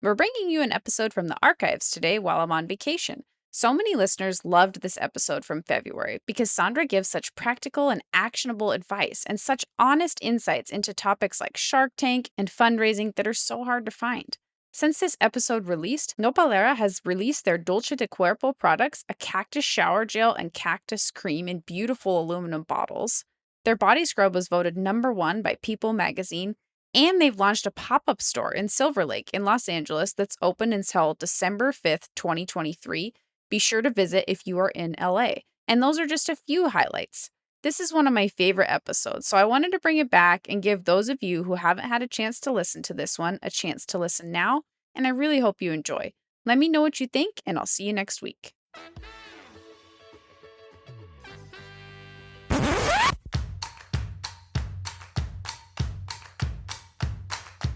We're bringing you an episode from the archives today while I'm on vacation. So many listeners loved this episode from February because Sandra gives such practical and actionable advice and such honest insights into topics like Shark Tank and fundraising that are so hard to find. Since this episode released, Nopalera has released their Dulce de Cuerpo products, a cactus shower gel and cactus cream in beautiful aluminum bottles. Their body scrub was voted #1 by People magazine, and they've launched a pop-up store in Silver Lake in Los Angeles that's open until December 5th, 2023. Be sure to visit if you are in LA. And those are just a few highlights. This is one of my favorite episodes, so I wanted to bring it back and give those of you who haven't had a chance to listen to this one a chance to listen now, and I really hope you enjoy. Let me know what you think, and I'll see you next week.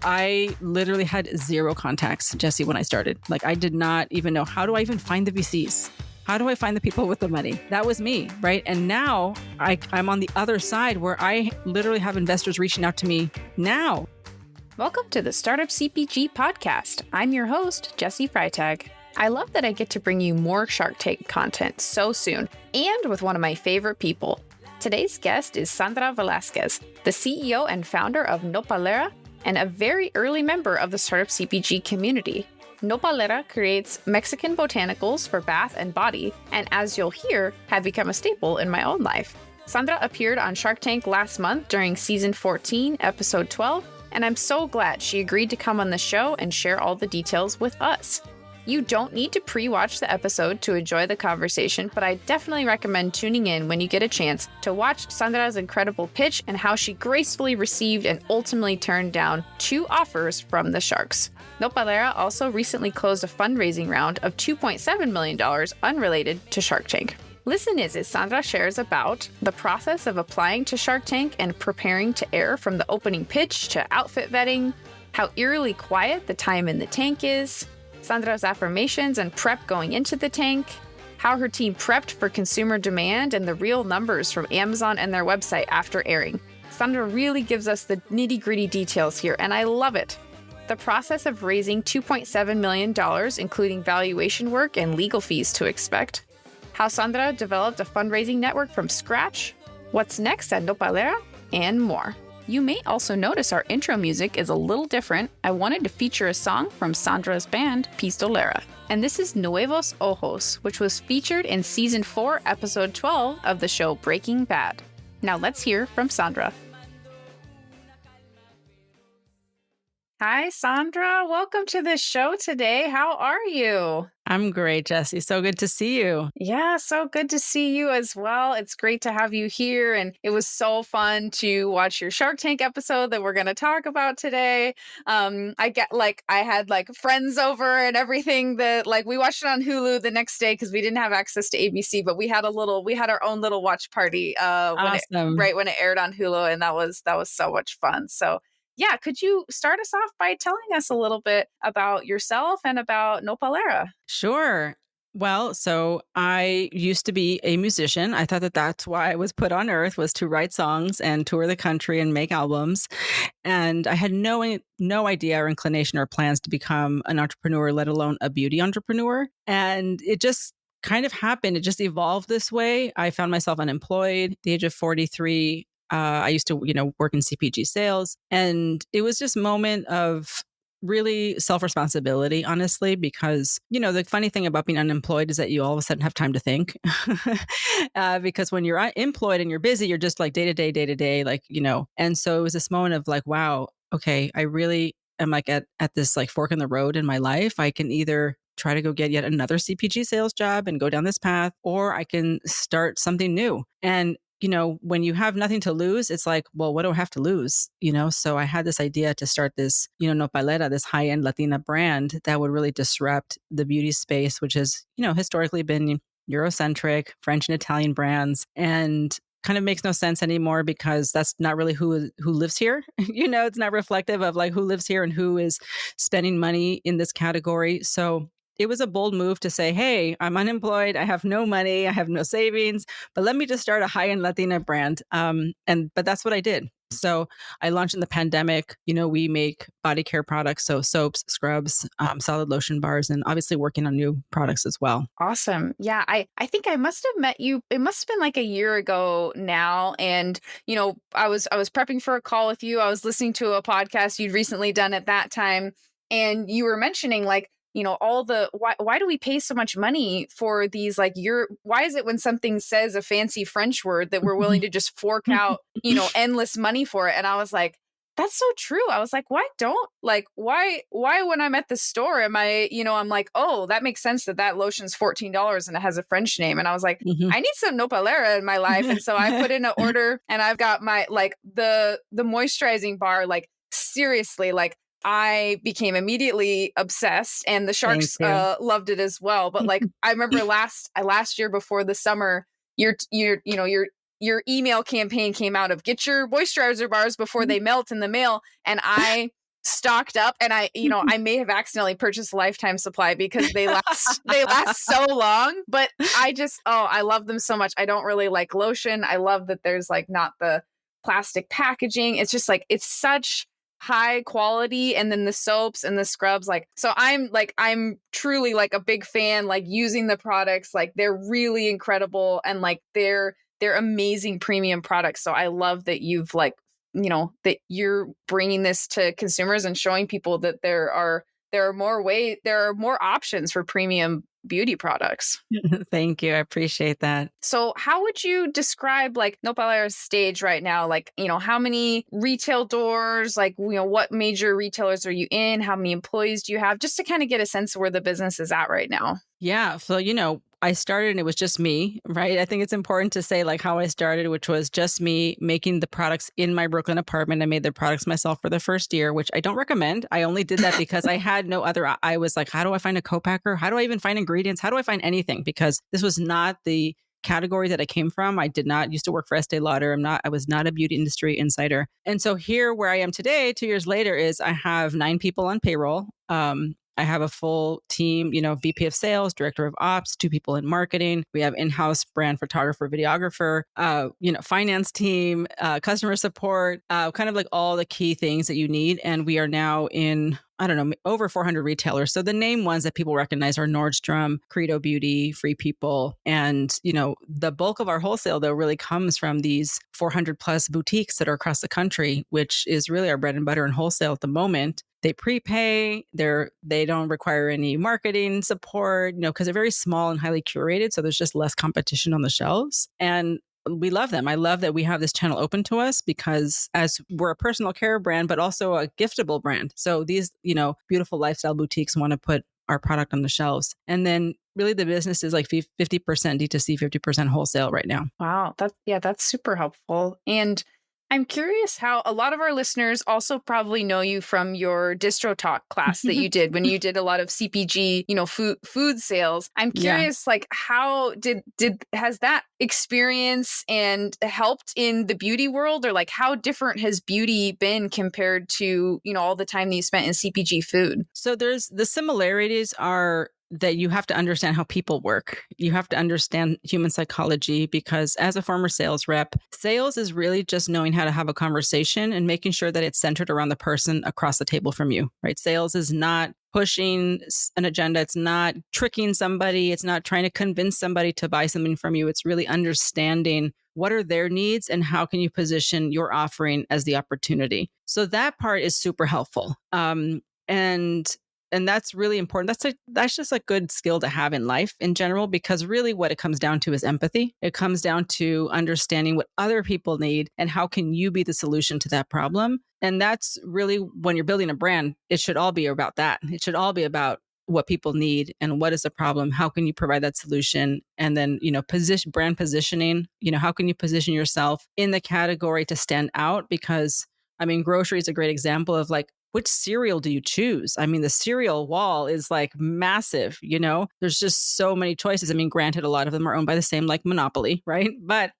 I literally had zero contacts, Jesse, when I started. Like, I did not even know, how do I even find the VCs? How do I find the people with the money? That was me, right? And now I'm on the other side where I literally have investors reaching out to me now. Welcome to the Startup CPG podcast. I'm your host, Jesse Freitag. I love that I get to bring you more Shark Tank content so soon, and with one of my favorite people. Today's guest is Sandra Velasquez, the CEO and founder of Nopalera, and a very early member of the Startup CPG community. Nopalera creates Mexican botanicals for bath and body, and as you'll hear, have become a staple in my own life. Sandra appeared on Shark Tank last month during season 14, episode 12, and I'm so glad she agreed to come on the show and share all the details with us. You don't need to pre-watch the episode to enjoy the conversation, but I definitely recommend tuning in when you get a chance to watch Sandra's incredible pitch and how she gracefully received and ultimately turned down 2 offers from the Sharks. Nopalera also recently closed a fundraising round of $2.7 million unrelated to Shark Tank. Listen as Sandra shares about the process of applying to Shark Tank and preparing to air from the opening pitch to outfit vetting, how eerily quiet the time in the tank is, Sandra's affirmations and prep going into the tank, how her team prepped for consumer demand and the real numbers from Amazon and their website after airing. Sandra really gives us the nitty-gritty details here, and I love it. The process of raising $2.7 million, including valuation work and legal fees to expect. How Sandra developed a fundraising network from scratch. What's next at Nopalera, and more. You may also notice our intro music is a little different. I wanted to feature a song from Sandra's band, Pistolera. And this is Nuevos Ojos, which was featured in season 4, episode 12 of the show Breaking Bad. Now let's hear from Sandra. Hi, Sandra. Welcome to the show today. How are you? I'm great, Jesse. So good to see you. Yeah, so good to see you as well. It's great to have you here. And it was so fun to watch your Shark Tank episode that we're going to talk about today. I had friends over and everything that we watched it on Hulu the next day because we didn't have access to ABC, but we had our own little watch party Awesome. when it aired on Hulu. And that was so much fun. So yeah, could you start us off by telling us a little bit about yourself and about Nopalera? Sure. Well, so I used to be a musician. I thought that that's why I was put on earth, was to write songs and tour the country and make albums. And I had no idea or inclination or plans to become an entrepreneur, let alone a beauty entrepreneur. And it just kind of happened. It just evolved this way. I found myself unemployed at the age of 43. I used to, work in CPG sales, and it was just a moment of really self-responsibility, honestly, because, the funny thing about being unemployed is that you all of a sudden have time to think because when you're employed and you're busy, you're just like day to day, and so it was this moment of wow, okay, I really am at this fork in the road in my life. I can either try to go get yet another CPG sales job and go down this path, or I can start something new. And when you have nothing to lose, it's well, what do I have to lose? So I had this idea to start this, Nopalera, this high-end Latina brand that would really disrupt the beauty space, which has, historically been Eurocentric, French and Italian brands, and kind of makes no sense anymore because that's not really who lives here. It's not reflective of who lives here and who is spending money in this category. So it was a bold move to say, hey, I'm unemployed. I have no money. I have no savings, but let me just start a high-end Latina brand. But that's what I did. So I launched in the pandemic. We make body care products, so soaps, scrubs, solid lotion bars, and obviously working on new products as well. Awesome. Yeah, I think I must have met you. It must have been like a year ago now. And, I was prepping for a call with you. I was listening to a podcast you'd recently done at that time. And you were mentioning like, all the why do we pay so much money for these like why is it when something says a fancy French word that we're willing to just fork out, endless money for it? And I was like, that's so true. I was like, why when I'm at the store am I, I'm like, oh, that makes sense that lotion's $14 and it has a French name. And I was like, Mhm. I need some Nopalera in my life. And so I put in an order and I've got my like the moisturizing bar, like seriously, like I became immediately obsessed and the Thank sharks you. loved it as well. But like I remember last year before the summer, your email campaign came out of get your moisturizer bars before they melt in the mail. And I stocked up and I may have accidentally purchased a lifetime supply because they last so long. But I love them so much. I don't really like lotion. I love that there's like not the plastic packaging. It's just like, it's such high quality. And then the soaps and the scrubs, like, so I'm truly like a big fan, like using the products, like they're really incredible. And like they're amazing premium products. So I love that you've like, that you're bringing this to consumers and showing people that there are more options for premium beauty products. Thank you. I appreciate that. So how would you describe like Nopalera's stage right now? Like, how many retail doors, like, what major retailers are you in? How many employees do you have? Just to kind of get a sense of where the business is at right now. Yeah. So, I started and it was just me, right? I think it's important to say like how I started, which was just me making the products in my Brooklyn apartment. I made the products myself for the first year, which I don't recommend. I only did that because I had no other. I was like, how do I find a co-packer? How do I even find ingredients? How do I find anything? Because this was not the category that I came from. I did not used to work for Estee Lauder. I was not a beauty industry insider. And so here where I am today, 2 years later, is I have 9 people on payroll. I have a full team, VP of sales, director of ops, 2 people in marketing. We have in-house brand photographer, videographer, finance team, customer support, kind of like all the key things that you need. And we are now in, I don't know, over 400 retailers. So the name ones that people recognize are Nordstrom, Credo Beauty, Free People. And, the bulk of our wholesale, though, really comes from these 400 plus boutiques that are across the country, which is really our bread and butter in wholesale at the moment. They prepay, they don't require any marketing support, because they're very small and highly curated. So there's just less competition on the shelves. And we love them. I love that we have this channel open to us because as we're a personal care brand, but also a giftable brand. So these, beautiful lifestyle boutiques want to put our product on the shelves. And then really the business is like 50% D2C, 50% wholesale right now. Wow. That's super helpful. And I'm curious how a lot of our listeners also probably know you from your distro talk class that you did when you did a lot of CPG, food sales. I'm Yeah. curious, like, how has that experience and helped in the beauty world, or like how different has beauty been compared to, all the time that you spent in CPG food? So the similarities are that you have to understand how people work. You have to understand human psychology because as a former sales rep, sales is really just knowing how to have a conversation and making sure that it's centered around the person across the table from you, right? Sales is not pushing an agenda. It's not tricking somebody. It's not trying to convince somebody to buy something from you. It's really understanding what are their needs and how can you position your offering as the opportunity. So that part is super helpful. And that's really important. That's just a good skill to have in life in general, because really what it comes down to is empathy. It comes down to understanding what other people need and how can you be the solution to that problem. And that's really when you're building a brand, it should all be about that. It should all be about what people need and what is the problem. How can you provide that solution? And then, brand positioning, how can you position yourself in the category to stand out? Because grocery is a great example of like, which cereal do you choose? I mean, the cereal wall is like massive, there's just so many choices. I mean, granted, a lot of them are owned by the same, like Monopoly, right? But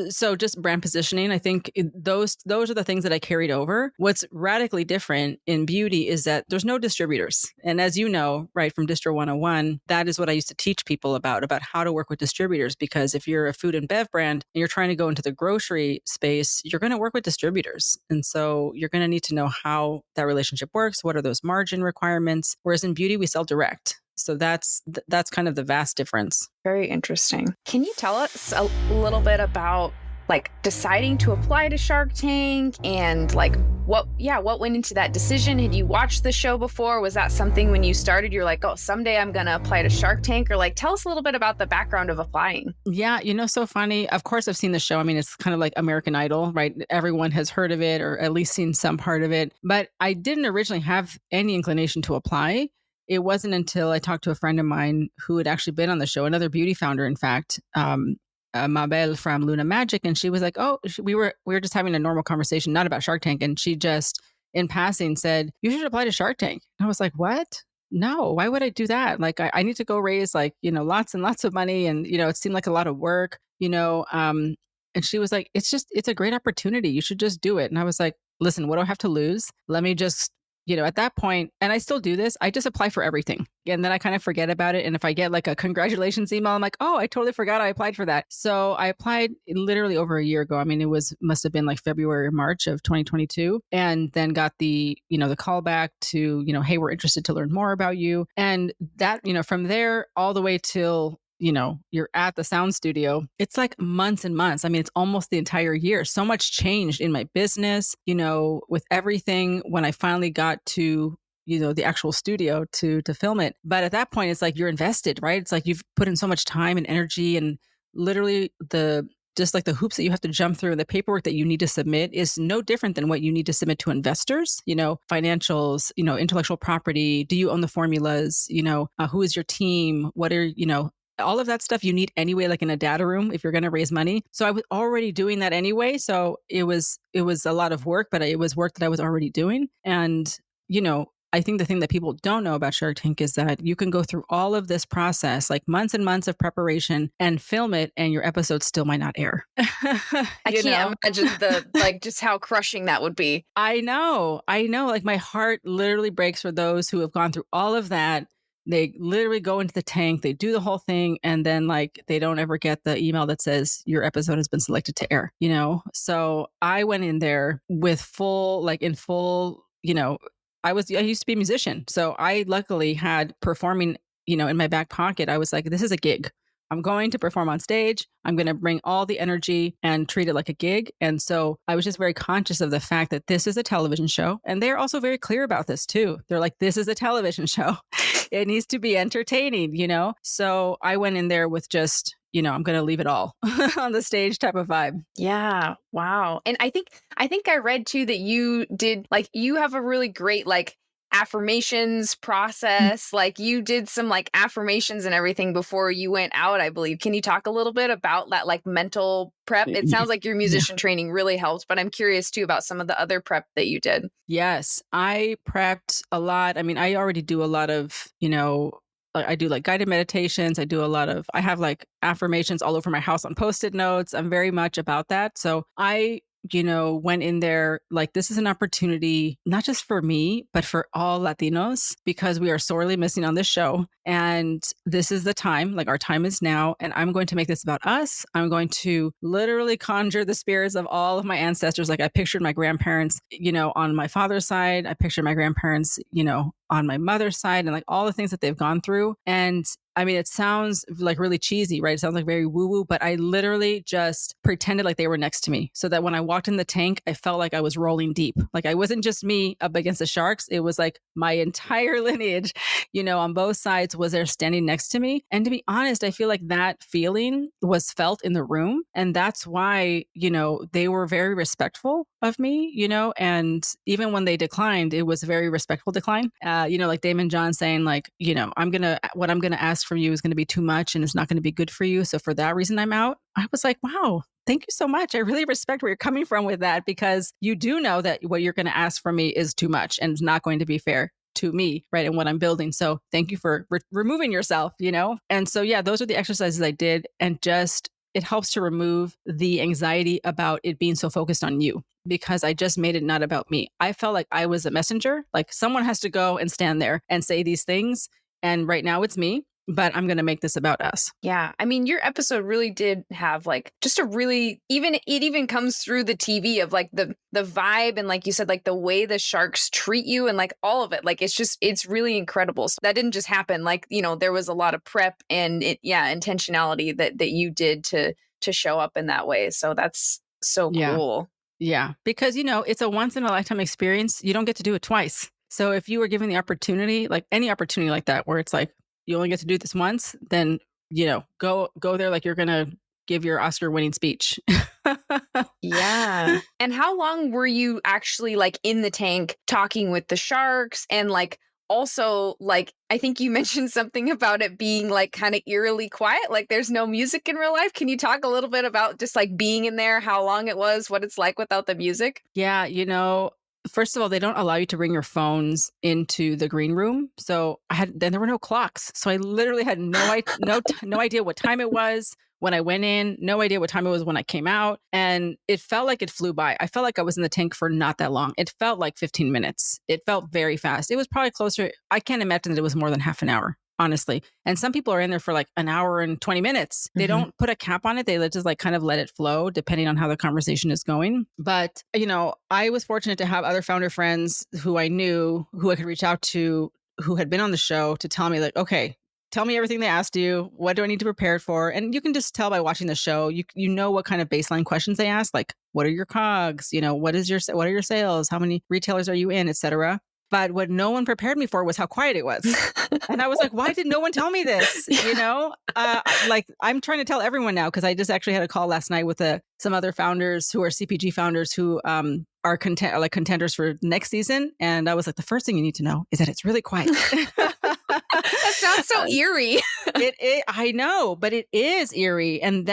so just brand positioning, I think those are the things that I carried over. What's radically different in beauty is that there's no distributors. And as you know, right, from Distro 101, that is what I used to teach people about how to work with distributors. Because if you're a food and bev brand and you're trying to go into the grocery space, you're going to work with distributors. And so you're going to need to know how that relationship works. What are those margin requirements? Whereas in beauty, we sell direct. So that's kind of the vast difference. Very interesting. Can you tell us a little bit about like deciding to apply to Shark Tank and like what went into that decision? Had you watched the show before? Was that something when you started, you're like, oh, someday I'm going to apply to Shark Tank? Or like, tell us a little bit about the background of applying. Yeah, so funny. Of course, I've seen the show. I mean, it's kind of like American Idol, right? Everyone has heard of it or at least seen some part of it. But I didn't originally have any inclination to apply. It wasn't until I talked to a friend of mine who had actually been on the show, another beauty founder, in fact, Mabel from Luna Magic. And she was like, oh, we were just having a normal conversation, not about Shark Tank. And she just in passing said, you should apply to Shark Tank. And I was like, what? No, why would I do that? Like, I need to go raise like, lots and lots of money. And, it seemed like a lot of work, and she was like, it's a great opportunity. You should just do it. And I was like, listen, what do I have to lose? Let me just, at that point, and I still do this, I just apply for everything. And then I kind of forget about it. And if I get like a congratulations email, I'm like, oh, I totally forgot I applied for that. So I applied literally over a year ago. I mean, must have been like February or March of 2022. And then got the call back to, hey, we're interested to learn more about you. And that, from there all the way till you're at the sound studio, it's like months and months. I mean, it's almost the entire year. So much changed in my business, with everything when I finally got to, the actual studio to film it. But at that point, it's like you're invested, right? It's like you've put in so much time and energy, and literally just like the hoops that you have to jump through and the paperwork that you need to submit is no different than what you need to submit to investors, financials, intellectual property. Do you own the formulas? Who is your team? What are, all of that stuff you need anyway, like in a data room, if you're going to raise money. So I was already doing that anyway. So it was a lot of work, but it was work that I was already doing. And, I think the thing that people don't know about Shark Tank is that you can go through all of this process, like months and months of preparation, and film it, and your episode still might not air. I can't imagine just how crushing that would be. I know. Like my heart literally breaks for those who have gone through all of that. They literally go into the tank, they do the whole thing, and then like they don't ever get the email that says your episode has been selected to air, So I went in there with I used to be a musician. So I luckily had performing, in my back pocket. I was like, this is a gig. I'm going to perform on stage. I'm going to bring all the energy and treat it like a gig. And so I was just very conscious of the fact that this is a television show. And they're also very clear about this too. They're like, this is a television show. It needs to be entertaining, So I went in there with just, I'm going to leave it all on the stage type of vibe. Yeah. Wow. And I think I read too that you did you have a really great affirmations process. Like you did some affirmations and everything before you went out, I believe. Can you talk a little bit about that mental prep? It sounds like your musician training really helped, but I'm curious too about some of the other prep that you did. Yes, I prepped a lot. I mean, I already do a lot of, I do guided meditations. I have affirmations all over my house on Post-it notes. I'm very much about that. So I went in there this is an opportunity, not just for me, but for all Latinos, because we are sorely missing on this show. And this is the time, our time is now. And I'm going to make this about us. I'm going to literally conjure the spirits of all of my ancestors. I pictured my grandparents, on my father's side. I pictured my grandparents, on my mother's side, and all the things that they've gone through. And I mean, it sounds really cheesy, right? It sounds very woo-woo, but I literally just pretended like they were next to me so that when I walked in the tank, I felt like I was rolling deep. I wasn't just me up against the sharks. It was my entire lineage, on both sides was there standing next to me. And to be honest, I feel like that feeling was felt in the room. And that's why, they were very respectful of me, and even when they declined, it was a very respectful decline. Like Damon John saying like, what I'm going to ask from you is going to be too much and it's not going to be good for you. So for that reason, I'm out. I was like, wow, thank you so much. I really respect where you're coming from with that, because you do know that what you're going to ask from me is too much and it's not going to be fair to me, right, and what I'm building. So thank you for removing yourself, And so, yeah, those are the exercises I did. And just, it helps to remove the anxiety about it being so focused on you, because I just made it not about me. I felt like I was a messenger, like someone has to go and stand there and say these things. And right now it's me, but I'm going to make this about us. Yeah. I mean, your episode really did have like just a really, it even comes through the TV of like the vibe. And like you said, like the way the sharks treat you and like all of it, like, it's really incredible. So that didn't just happen. Like, there was a lot of prep and intentionality that you did to show up in that way. So that's so cool. Yeah. Because, it's a once in a lifetime experience. You don't get to do it twice. So if you were given the opportunity, like any opportunity like that, where it's like, you only get to do this once, then, go there like you're going to give your Oscar winning speech. Yeah. And how long were you actually like in the tank talking with the sharks? And like, also, like, I think you mentioned something about it being like kind of eerily quiet, like there's no music in real life. Can you talk a little bit about just like being in there, how long it was, what it's like without the music? Yeah, first of all, they don't allow you to bring your phones into the green room. So then there were no clocks. So I literally had no idea what time it was when I went in, no idea what time it was when I came out. And it felt like it flew by. I felt like I was in the tank for not that long. It felt like 15 minutes. It felt very fast. It was probably closer. I can't imagine that it was more than half an hour, honestly. And some people are in there for like an hour and 20 minutes. They don't put a cap on it. They just like kind of let it flow depending on how the conversation is going. But, I was fortunate to have other founder friends who I knew, who I could reach out to, who had been on the show to tell me like, okay, tell me everything they asked you. What do I need to prepare for? And you can just tell by watching the show. You know what kind of baseline questions they ask, like what are your COGS? What are your sales? How many retailers are you in, et cetera. But what no one prepared me for was how quiet it was. And I was like, why did no one tell me this? Like I'm trying to tell everyone now, because I just actually had a call last night with some other founders who are CPG founders who are contenders for next season. And I was like, the first thing you need to know is that it's really quiet. That sounds so eerie. I know, but it is eerie. And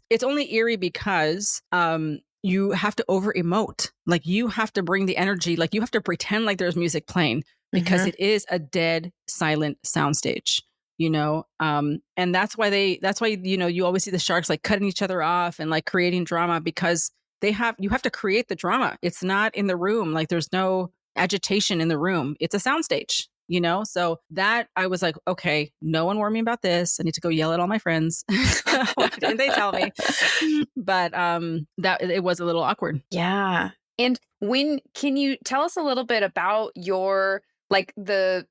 it's only eerie because you have to over emote. Like you have to bring the energy, like you have to pretend like there's music playing, because it is a dead silent soundstage, and that's why you always see the sharks like cutting each other off and like creating drama, because you have to create the drama. It's not in the room. Like there's no agitation in the room. It's a soundstage. So that I was like, okay, no one warned me about this. I need to go yell at all my friends. Why didn't they tell me? But that it was a little awkward. Yeah. And can you tell us a little bit about your like the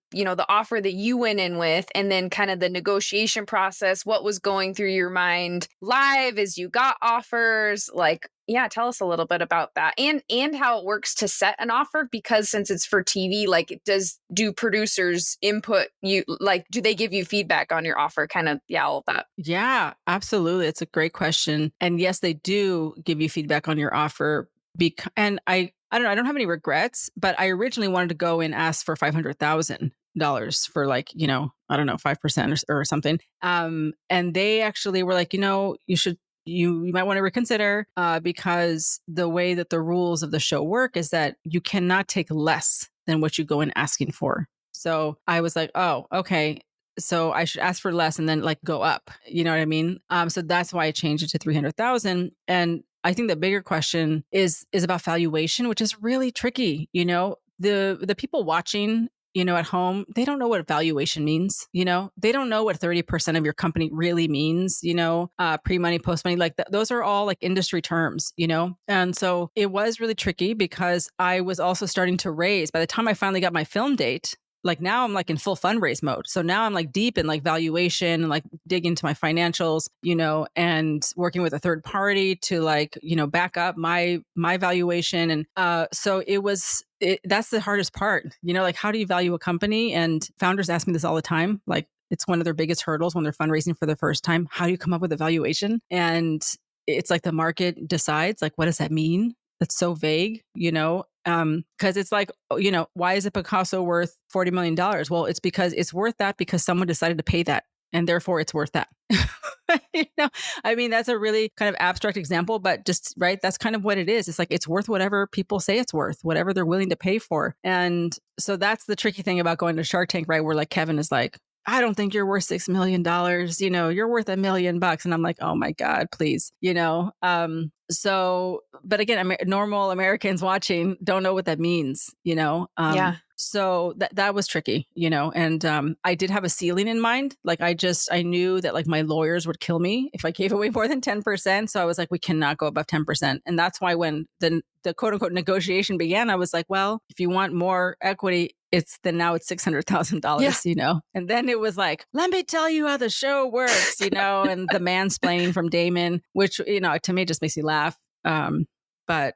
offer that you went in with, and then kind of the negotiation process, what was going through your mind live as you got offers? Like, yeah, tell us a little bit about that and how it works to set an offer, because since it's for TV, like do producers input you, like, do they give you feedback on your offer? Kind of, yeah, all of that. Yeah, absolutely. It's a great question. And yes, they do give you feedback on your offer. And I don't know, I don't have any regrets, but I originally wanted to go and ask for $500,000 for like, I don't know, 5% or something. And they actually were like, you might want to reconsider because the way that the rules of the show work is that you cannot take less than what you go in asking for. So I was like, oh, okay. So I should ask for less and then like go up. You know what I mean? So that's why I changed it to 300,000. And I think the bigger question is about valuation, which is really tricky. The people watching, at home, they don't know what valuation means. They don't know what 30% of your company really means, pre-money, post-money, like those are all like industry terms, And so it was really tricky because I was also starting to raise by the time I finally got my film date. Like now I'm like in full fundraise mode. So now I'm like deep in like valuation and like dig into my financials, and working with a third party to like, back up my valuation. And so that's the hardest part, like how do you value a company? And founders ask me this all the time. Like it's one of their biggest hurdles when they're fundraising for the first time. How do you come up with a valuation? And it's like the market decides, like, what does that mean? that's so vague, because it's like, why is a Picasso worth $40 million? Well, it's because it's worth that because someone decided to pay that, and therefore it's worth that. I mean, that's a really kind of abstract example, but just right, that's kind of what it is. It's like it's worth whatever people say it's worth, whatever they're willing to pay for. And so that's the tricky thing about going to Shark Tank, right? Where like Kevin is like, I don't think you're worth $6 million. You're worth $1 million. And I'm like, oh my God, please, So, but again, normal Americans watching don't know what that means, Yeah. So that was tricky, and I did have a ceiling in mind. Like I knew that like my lawyers would kill me if I gave away more than 10%. So I was like, we cannot go above 10%. And that's why when the quote unquote negotiation began, I was like, well, if you want more equity, now it's $600,000, And then it was like, let me tell you how the show works, and the mansplaining from Damon, which, to me just makes me laugh. But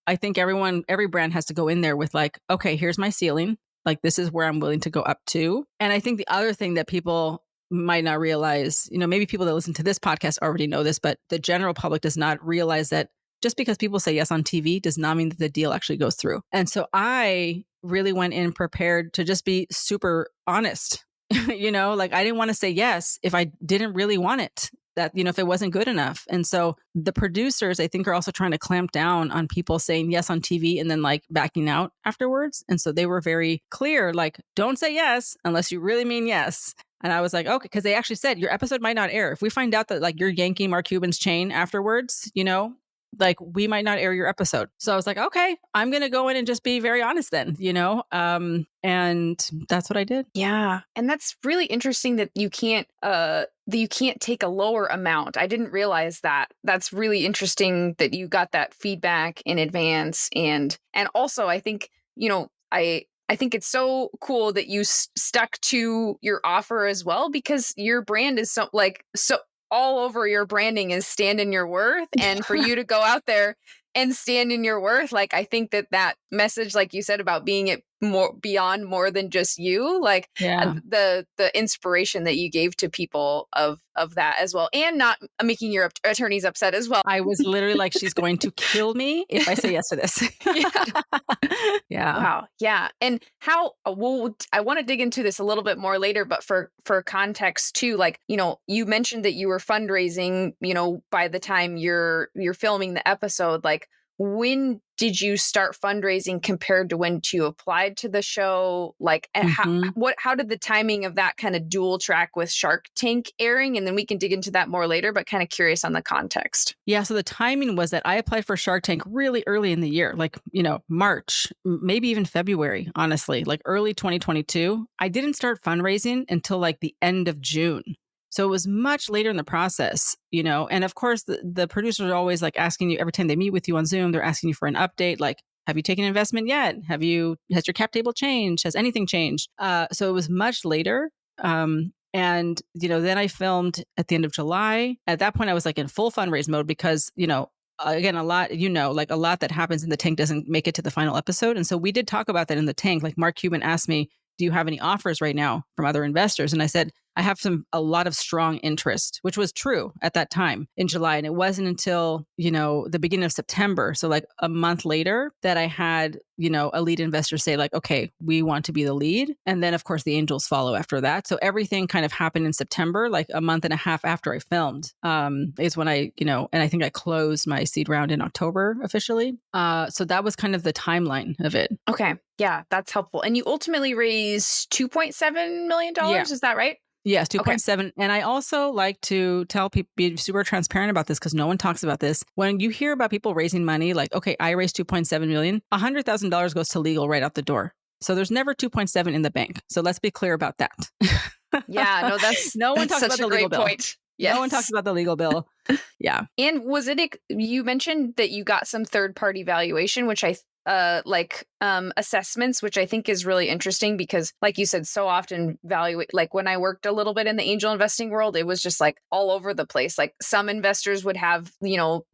I think every brand has to go in there with like, okay, here's my ceiling. Like, this is where I'm willing to go up to. And I think the other thing that people might not realize, maybe people that listen to this podcast already know this, but the general public does not realize that just because people say yes on TV does not mean that the deal actually goes through. And so I really went in prepared to just be super honest. Like I didn't want to say yes if I didn't really want it. That, if it wasn't good enough. And so the producers, I think, are also trying to clamp down on people saying yes on TV and then like backing out afterwards. And so they were very clear, like, don't say yes unless you really mean yes. And I was like, okay, because they actually said your episode might not air. If we find out that like you're yanking Mark Cuban's chain afterwards, like we might not air your episode. So I was like, okay, I'm going to go in and just be very honest then, and that's what I did. Yeah. And that's really interesting that you can't take a lower amount. I didn't realize that. That's really interesting that you got that feedback in advance. And also I think, I think it's so cool that you stuck to your offer as well, because your brand is so all over your branding is stand in your worth. And for you to go out there and stand in your worth, like I think that message, like you said, about being it more beyond more than just you, like the inspiration that you gave to people of that as well, and not making your attorneys upset as well. I was literally like, she's going to kill me if I say yes to this. Yeah. Wow. Yeah. And how I want to dig into this a little bit more later, but for context too, like, you mentioned that you were fundraising, by the time you're filming the episode, like when did you start fundraising compared to when you applied to the show? Like, and how did the timing of that kind of dual track with Shark Tank airing? And then we can dig into that more later, but kind of curious on the context. Yeah. So the timing was that I applied for Shark Tank really early in the year, like, March, maybe even February, honestly, like early 2022. I didn't start fundraising until like the end of June. So it was much later in the process, and of course the producers are always like asking you every time they meet with you on Zoom, they're asking you for an update. Like, have you taken an investment yet? Has your cap table changed? Has anything changed? So it was much later. And, then I filmed at the end of July. At that point, I was like in full fundraise mode because, again, a lot that happens in the tank doesn't make it to the final episode. And so we did talk about that in the tank. Like Mark Cuban asked me, do you have any offers right now from other investors? And I said, I have a lot of strong interest, which was true at that time in July. And it wasn't until, the beginning of September, so like a month later, that I had, a lead investor say like, okay, we want to be the lead. And then of course the angels follow after that. So everything kind of happened in September, like a month and a half after I filmed, is when I, and I think I closed my seed round in October officially. So that was kind of the timeline of it. Okay. Yeah, that's helpful. And you ultimately raised $2.7 million. Yeah. Is that right? Yes, 2.7. Okay. And I also like to tell people, be super transparent about this because no one talks about this. When you hear about people raising money, like, okay, I raised 2.7 million, $100,000 goes to legal right out the door. So there's never 2.7 in the bank. So let's be clear about that. Yeah, no, no one talks about the legal bill. Point. Yes. No one talks about the legal bill. Yeah. And was it, you mentioned that you got some third-party valuation, which assessments, which I think is really interesting because, like you said, so often like when I worked a little bit in the angel investing world, it was just like all over the place. Like some investors would have,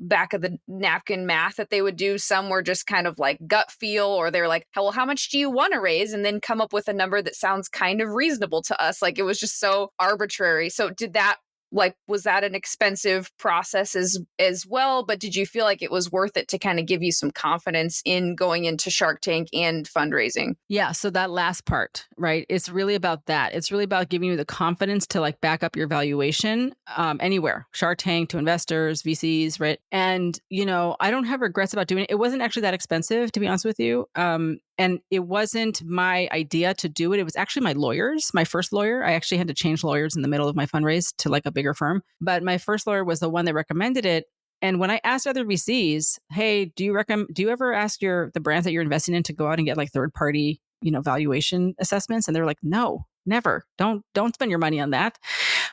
back of the napkin math that they would do. Some were just kind of like gut feel, or they're like, well, how much do you want to raise? And then come up with a number that sounds kind of reasonable to us. Like it was just so arbitrary. So did that like, was that an expensive process as well? But did you feel like it was worth it to kind of give you some confidence in going into Shark Tank and fundraising? Yeah. So that last part, right? It's really about that. It's really about giving you the confidence to like back up your valuation anywhere, Shark Tank to investors, VCs, right? And, I don't have regrets about doing it. It wasn't actually that expensive, to be honest with you. And it wasn't my idea to do it. It was actually my lawyer's, my first lawyer. I actually had to change lawyers in the middle of my fundraise to like a bigger firm. But my first lawyer was the one that recommended it. And when I asked other VCs, hey, do you ever ask the brands that you're investing in to go out and get like third party, valuation assessments? And they're like, no, never. Don't spend your money on that.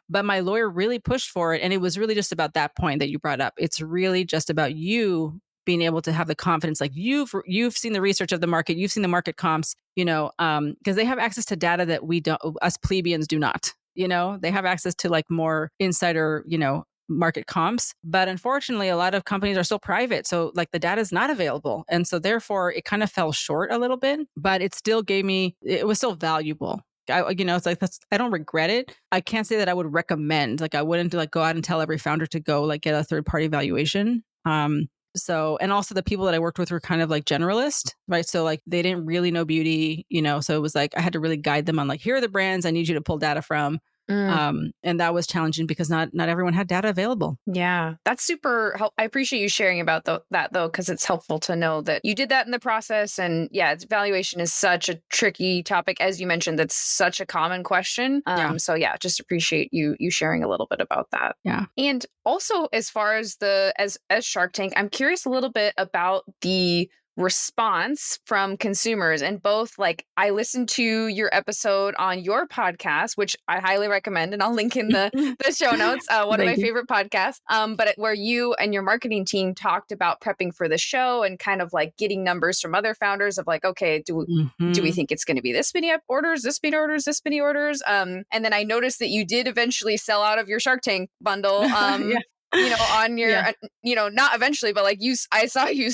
But my lawyer really pushed for it. And it was really just about that point that you brought up. It's really just about you being able to have the confidence, like you've seen the research of the market, you've seen the market comps, because they have access to data that we don't, us plebeians do not. They have access to like more insider, market comps. But unfortunately, a lot of companies are still private. So like the data is not available. And so therefore it kind of fell short a little bit, but it still it was still valuable. It's like, I don't regret it. I can't say that I would recommend, like I wouldn't like go out and tell every founder to go like get a third party valuation. So, and also the people that I worked with were kind of like generalist, right? So like they didn't really know beauty, so it was like, I had to really guide them on like, here are the brands I need you to pull data from. And that was challenging because not everyone had data available. Yeah, that's super helpful. I appreciate you sharing about that though, because it's helpful to know that you did that in the process. And yeah, valuation is such a tricky topic, as you mentioned. That's such a common question. So yeah, just appreciate you sharing a little bit about that. Yeah, and also as far as as Shark Tank, I'm curious a little bit about the response from consumers. And both, like, I listened to your episode on your podcast, which I highly recommend, and I'll link in the show notes, one of my favorite podcasts, but where you and your marketing team talked about prepping for the show and kind of like getting numbers from other founders of like, okay, do we think it's going to be this many orders, this many orders, this many orders? And then I noticed that you did eventually sell out of your Shark Tank bundle. Yeah. On your, not eventually, but like I saw you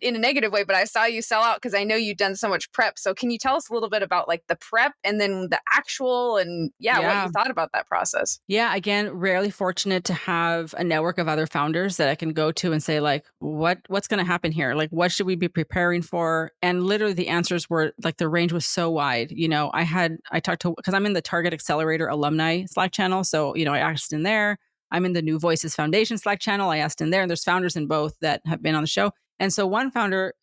in a negative way, but I saw you sell out because I know you've done so much prep. So can you tell us a little bit about like the prep and then the actual and what you thought about that process? Yeah. Again, rarely fortunate to have a network of other founders that I can go to and say like, what's going to happen here? Like, what should we be preparing for? And literally the answers were like, the range was so wide. I talked to, because I'm in the Target Accelerator alumni Slack channel. So, I asked in there. I'm in the New Voices Foundation Slack channel. I asked in there, and there's founders in both that have been on the show. And so one founder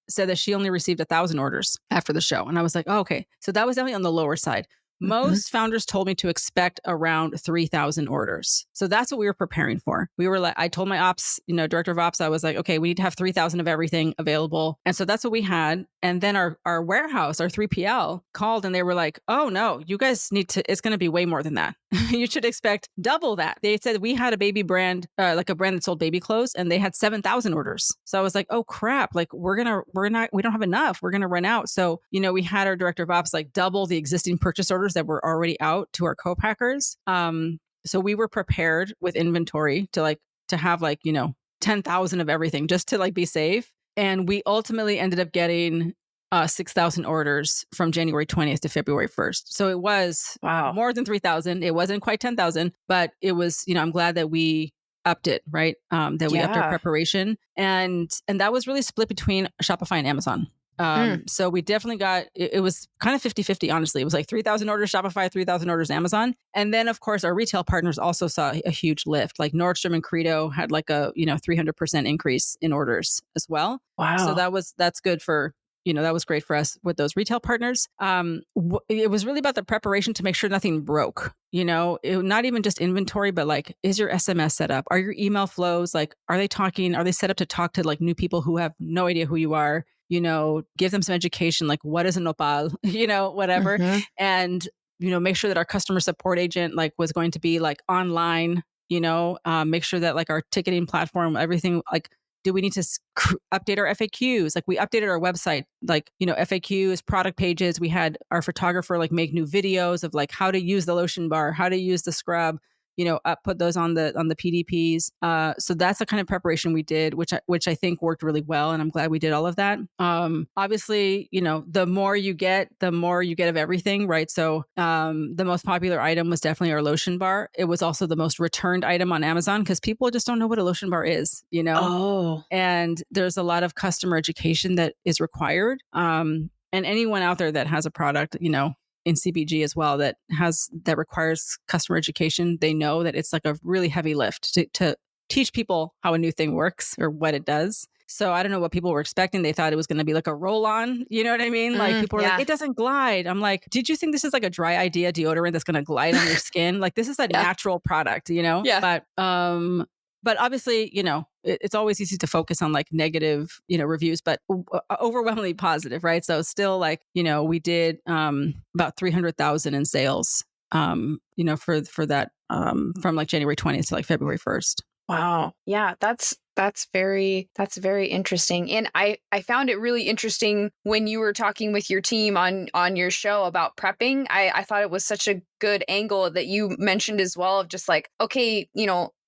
said that she only received 1,000 orders after the show. And I was like, oh, okay. So that was definitely on the lower side. Most founders told me to expect around 3,000 orders. So that's what we were preparing for. We were like, I told my ops, director of ops, I was like, okay, we need to have 3,000 of everything available. And so that's what we had. And then our warehouse, our 3PL called and they were like, oh no, you guys it's going to be way more than that. You should expect double that. They said we had a baby brand, like a brand that sold baby clothes, and they had 7,000 orders. So I was like, oh crap, like we don't have enough. We're going to run out. So, we had our director of ops like double the existing purchase orders that were already out to our co-packers. So we were prepared with inventory to have 10,000 of everything just to like be safe. And we ultimately ended up getting 6,000 orders from January 20th to February 1st. So it was more than 3,000. It wasn't quite 10,000, but it was, I'm glad that we upped it, right? That we upped our preparation. And that was really split between Shopify and Amazon. So we definitely got, it was kind of 50-50, honestly. It was like 3,000 orders Shopify, 3,000 orders Amazon. And then of course our retail partners also saw a huge lift. Like Nordstrom and Credo had like a, 300% increase in orders as well. Wow. So that's good for, that was great for us with those retail partners. It was really about the preparation to make sure nothing broke, not even just inventory, but like, is your SMS set up? Are your email flows, like, are they set up to talk to like new people who have no idea who you are? Give them some education, like what is a nopal, whatever. And, make sure that our customer support agent like was going to be like online, make sure that like our ticketing platform, everything, like, do we need to update our FAQs? Like we updated our website, like, FAQs, product pages. We had our photographer like make new videos of like how to use the lotion bar, how to use the scrub, put those on the PDPs. So that's the kind of preparation we did, which I think worked really well, and I'm glad we did all of that. Obviously, the more you get of everything, right? So the most popular item was definitely our lotion bar. It was also the most returned item on Amazon because people just don't know what a lotion bar is, Oh. And there's a lot of customer education that is required. And anyone out there that has a product, in CPG as well that requires customer education, they know that it's like a really heavy lift to teach people how a new thing works or what it does. So I don't know what people were expecting. They thought it was going to be like a roll-on. You know what I mean? Like people were like, it doesn't glide. I'm like, did you think this is like a dry idea deodorant that's going to glide on your skin? Like this is a natural product, Yeah. But obviously, it's always easy to focus on like negative, reviews, but overwhelmingly positive, right? So still like, we did about 300,000 in sales, for that from like January 20th to like February 1st. Wow. Yeah, that's very interesting. And I found it really interesting when you were talking with your team on your show about prepping. I thought it was such a good angle that you mentioned as well of just like, okay,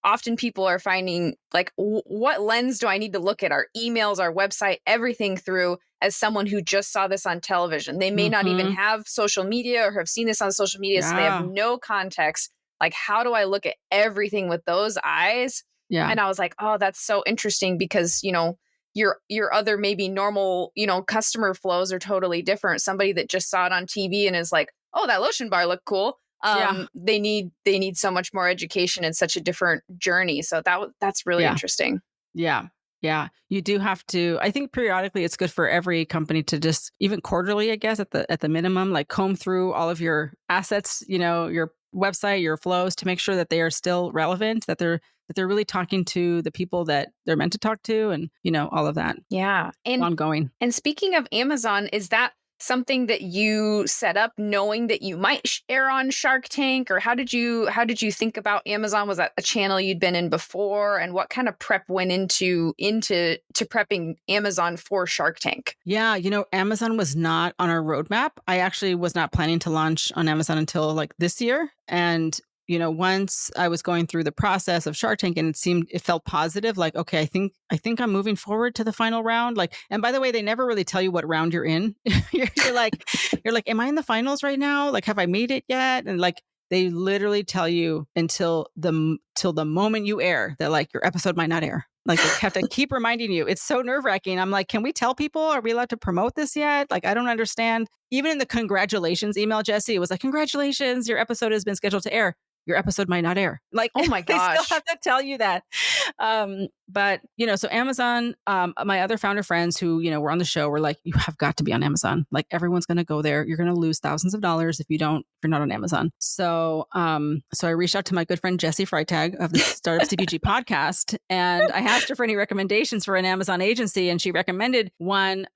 often people are finding like, what lens do I need to look at our emails, our website, everything through as someone who just saw this on television. They may not even have social media or have seen this on social media, so they have no context. Like, how do I look at everything with those eyes? Yeah. And I was like, oh, that's so interesting because, your other maybe normal, customer flows are totally different. Somebody that just saw it on TV and is like, oh, that lotion bar looked cool. They need so much more education and such a different journey. So that's really interesting. Yeah. Yeah. You do have to, I think periodically it's good for every company to just even quarterly, I guess, at the minimum, like comb through all of your assets, your website, your flows to make sure that they are still relevant, that they're really talking to the people that they're meant to talk to and, all of that. Yeah. And ongoing. And speaking of Amazon, is that something that you set up knowing that you might air on Shark Tank, or how did you think about Amazon? Was that a channel you'd been in before, and what kind of prep went into prepping Amazon for Shark Tank? Yeah, Amazon was not on our roadmap. I actually was not planning to launch on Amazon until like this year, and once I was going through the process of Shark Tank and it felt positive, like, okay, I think I'm moving forward to the final round. Like, and by the way, they never really tell you what round you're in. you're like, am I in the finals right now? Like, have I made it yet? And like, they literally tell you till the moment you air that like your episode might not air. Like they have to keep reminding you. It's so nerve-wracking. I'm like, can we tell people? Are we allowed to promote this yet? Like, I don't understand. Even in the congratulations email, Jesse, it was like, congratulations, your episode has been scheduled to air. Your episode might not air. Like, oh my gosh, they still have to tell you that. But so Amazon, my other founder friends who, were on the show were like, you have got to be on Amazon. Like everyone's going to go there. You're going to lose thousands of dollars if you're not on Amazon. So, so I reached out to my good friend, Jessie Freitag of the Startup CPG podcast. And I asked her for any recommendations for an Amazon agency. And she recommended one,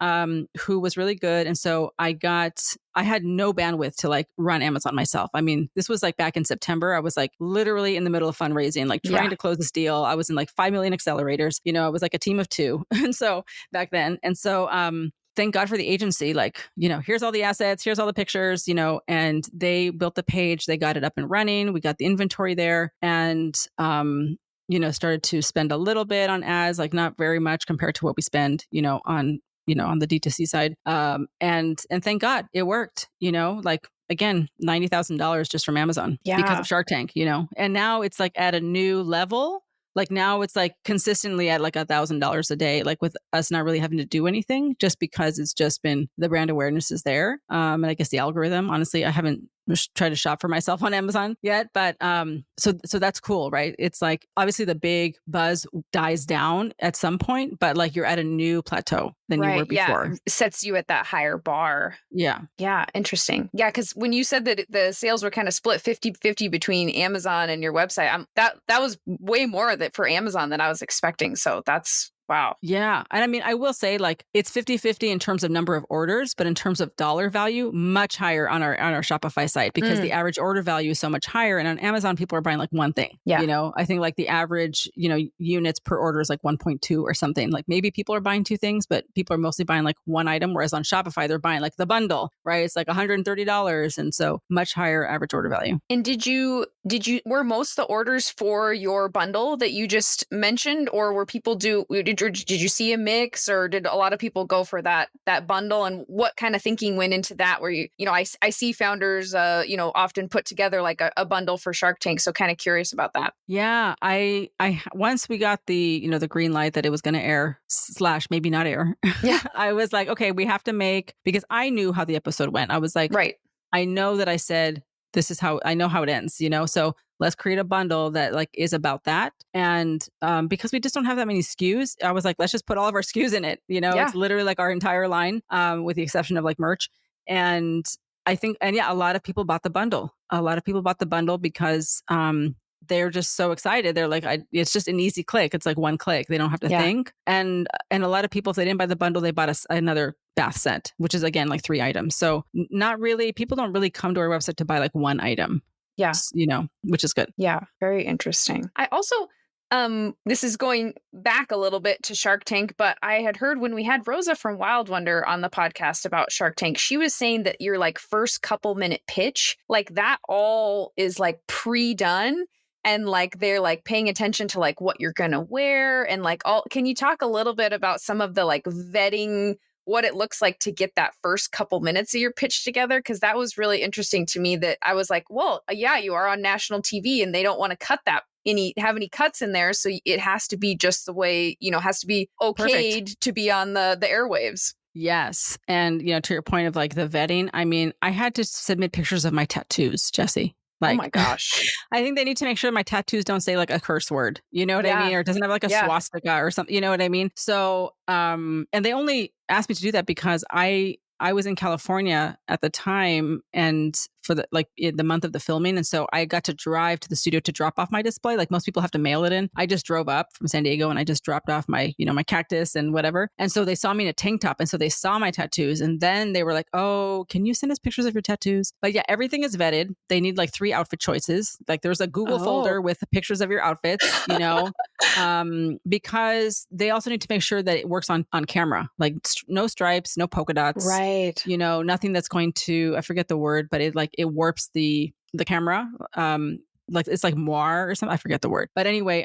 who was really good. And so I had no bandwidth to like run Amazon myself. I mean, this was like back in September. I was like literally in the middle of fundraising, like trying to close this deal. I was in like 5 million accelerators. I was like a team of 2. And so back then, thank God for the agency. Like, here's all the assets, here's all the pictures, and they built the page, they got it up and running. We got the inventory there and, started to spend a little bit on ads, like not very much compared to what we spend, on the D2C side. And thank God it worked, like again, $90,000 just from Amazon because of Shark Tank, and now it's like at a new level. Like now it's like consistently at like $1,000 a day, like with us not really having to do anything just because it's just been the brand awareness is there. And I guess the algorithm, honestly, I haven't tried to shop for myself on Amazon yet, but so that's cool, right? It's like obviously the big buzz dies down at some point, but like you're at a new plateau than you were before. Yeah, sets you at that higher bar. Yeah. Yeah, interesting. Yeah, because when you said that the sales were kind of split 50-50 between Amazon and your website, that was way more of it for Amazon than I was expecting. So that's Wow. Yeah. And I mean, I will say like it's 50-50 in terms of number of orders, but in terms of dollar value, much higher on our Shopify site because the average order value is so much higher. And on Amazon, people are buying like one thing. Yeah. You know, I think like the average, you know, units per order is like 1.2 or something. Like maybe people are buying two things, but people are mostly buying like one item. Whereas on Shopify, they're buying like the bundle, right? It's like $130. And so much higher average order value. And were most the orders for your bundle that you just mentioned, or were people did you see a mix, or did a lot of people go for that bundle? And what kind of thinking went into that? Where I see founders, often put together like a bundle for Shark Tank. So kind of curious about that. Yeah, I once we got the, you know, the green light that it was going to air / maybe not air. Yeah. I was like, okay, we have to make, because I knew how the episode went. I was like, Right. I know that I said, this is how I know how it ends, you know? So let's create a bundle that like is about that. And because we just don't have that many SKUs, I was like, let's just put all of our SKUs in it. You know, Yeah. it's literally like our entire line, with the exception of like merch. And I think, and yeah, a lot of people bought the bundle. A lot of people bought the bundle because they're just so excited. They're like, it's just an easy click. It's like one click. They don't have to Yeah. think. And a lot of people, if they didn't buy the bundle, they bought another bath set, which is again like 3 items. So not really, people don't really come to our website to buy like one item. Yeah. You know, which is good. Yeah. Very interesting. I also, this is going back a little bit to Shark Tank, but I had heard when we had Rosa from Wild Wonder on the podcast about Shark Tank, she was saying that your like first couple minute pitch, like that all is like pre-done. And like they're like paying attention to like what you're gonna wear and like all. Can you talk a little bit about some of the like vetting, what it looks like to get that first couple minutes of your pitch together? Because that was really interesting to me. That I was like, well, yeah, you are on national TV, and they don't want to cut that have any cuts in there, so it has to be just the way, has to be okayed Perfect. to be on the airwaves. Yes, and you know, to your point of like the vetting, I mean, I had to submit pictures of my tattoos, Jesse. Oh Like, my gosh. I think they need to make sure my tattoos don't say like a curse word. You know what I Yeah. mean? Or it doesn't have like a Yeah. swastika or something. You know what I mean? So, and they only asked me to do that because I was in California at the time and for the like in the month of the filming. And so I got to drive to the studio to drop off my display. Like most people have to mail it in. I just drove up from San Diego and I just dropped off my, you know, my cactus and whatever. And so they saw me in a tank top. And so they saw my tattoos. And then they were like, oh, can you send us pictures of your tattoos? But yeah, everything is vetted. They need like 3 outfit choices. Like there's a Google folder with pictures of your outfits, you know, because they also need to make sure that it works on camera, like no stripes, no polka dots, Right. you know, nothing that's going to, I forget the word, but it warps the camera. Like it's like moire or something. I forget the word. But anyway,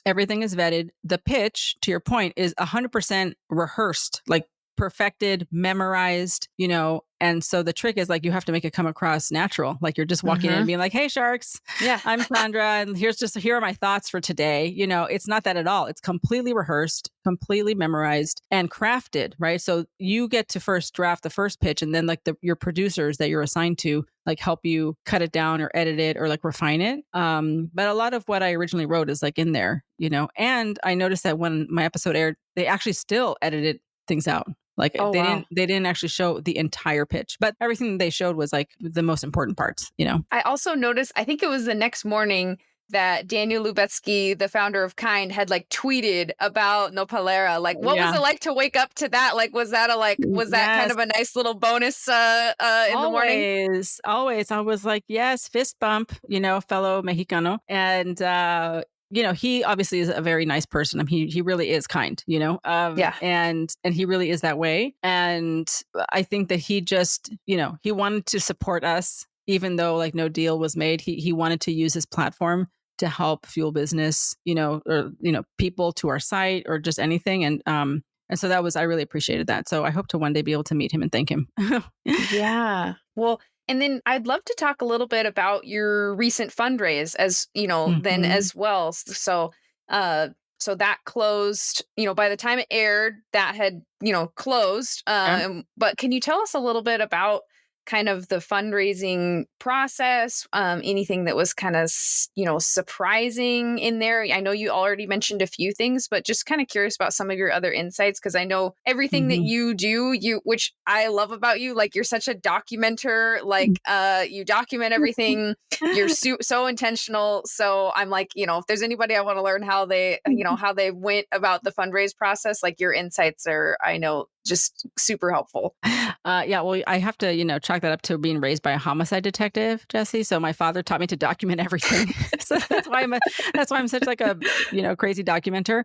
everything is vetted. The pitch, to your point, is 100% rehearsed, like perfected, memorized, you know. And so the trick is like you have to make it come across natural. Like you're just walking in and being like, hey, sharks, Yeah. I'm Sandra. And here are my thoughts for today. You know, it's not that at all. It's completely rehearsed, completely memorized and crafted, right? So you get to first draft the first pitch and then like your producers that you're assigned to like help you cut it down or edit it or like refine it. But a lot of what I originally wrote is like in there, you know. And I noticed that when my episode aired, they actually still edited things out. Like they didn't actually show the entire pitch, but everything they showed was like the most important parts, you know. I also noticed, I think it was the next morning that Daniel Lubetsky, the founder of Kind, had like tweeted about Nopalera. Like, what was it like to wake up to that? Like, was that kind of a nice little bonus in the morning? Always. I was like, yes, fist bump, you know, fellow Mexicano. And you know, he obviously is a very nice person. I mean, he really is kind, you know, Yeah. and he really is that way. And I think that he just, you know, he wanted to support us, even though like no deal was made. He wanted to use his platform to help fuel business, you know, or, you know, people to our site or just anything. And so I really appreciated that. So I hope to one day be able to meet him and thank him. Yeah. Well, and then I'd love to talk a little bit about your recent fundraise as, you know, then as well. So, so that closed, you know, by the time it aired, that had, you know, closed. Yeah. But can you tell us a little bit about kind of the fundraising process, anything that was kind of, surprising in there. I know you already mentioned a few things, but just kind of curious about some of your other insights, because I know everything that you do, which I love about you, like you're such a documenter, like you document everything. You're so intentional. So I'm like, if there's anybody I want to learn how they, how they went about the fundraise process, like your insights are, I know, just super helpful. Yeah, well, I have to, chalk that up to being raised by a homicide detective, Jesse. So my father taught me to document everything. So that's why I'm such like a, crazy documenter.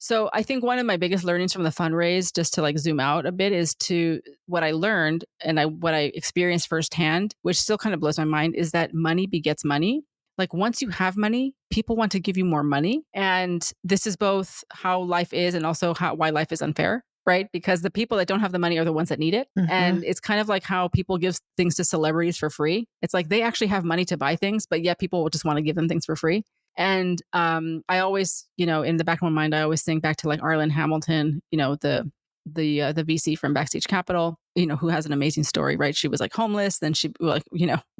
So I think one of my biggest learnings from the fundraise, just to like zoom out a bit, is to what I learned and what I experienced firsthand, which still kind of blows my mind, is that money begets money. Like once you have money, people want to give you more money. And this is both how life is and also why life is unfair, right? Because the people that don't have the money are the ones that need it. And it's kind of like how people give things to celebrities for free. It's like they actually have money to buy things, but yet people will just want to give them things for free. And I always, in the back of my mind, I always think back to like Arlen Hamilton, the VC from Backstage Capital, who has an amazing story, right? She was like homeless, then she like,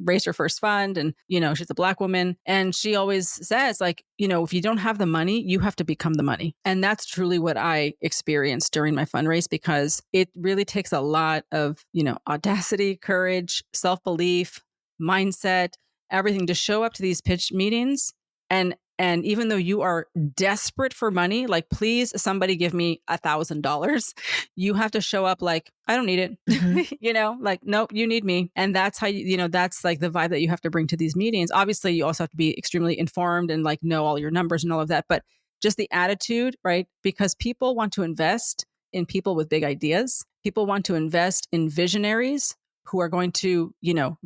raised her first fund, and she's a Black woman, and she always says like, if you don't have the money, you have to become the money. And that's truly what I experienced during my fundraise, because it really takes a lot of, audacity, courage, self-belief, mindset, everything to show up to these pitch meetings. And even though you are desperate for money, like, please, somebody give me $1,000, you have to show up like, I don't need it, like, nope, you need me. And that's how that's like the vibe that you have to bring to these meetings. Obviously, you also have to be extremely informed and like know all your numbers and all of that, but just the attitude, right? Because people want to invest in people with big ideas. People want to invest in visionaries who are going to,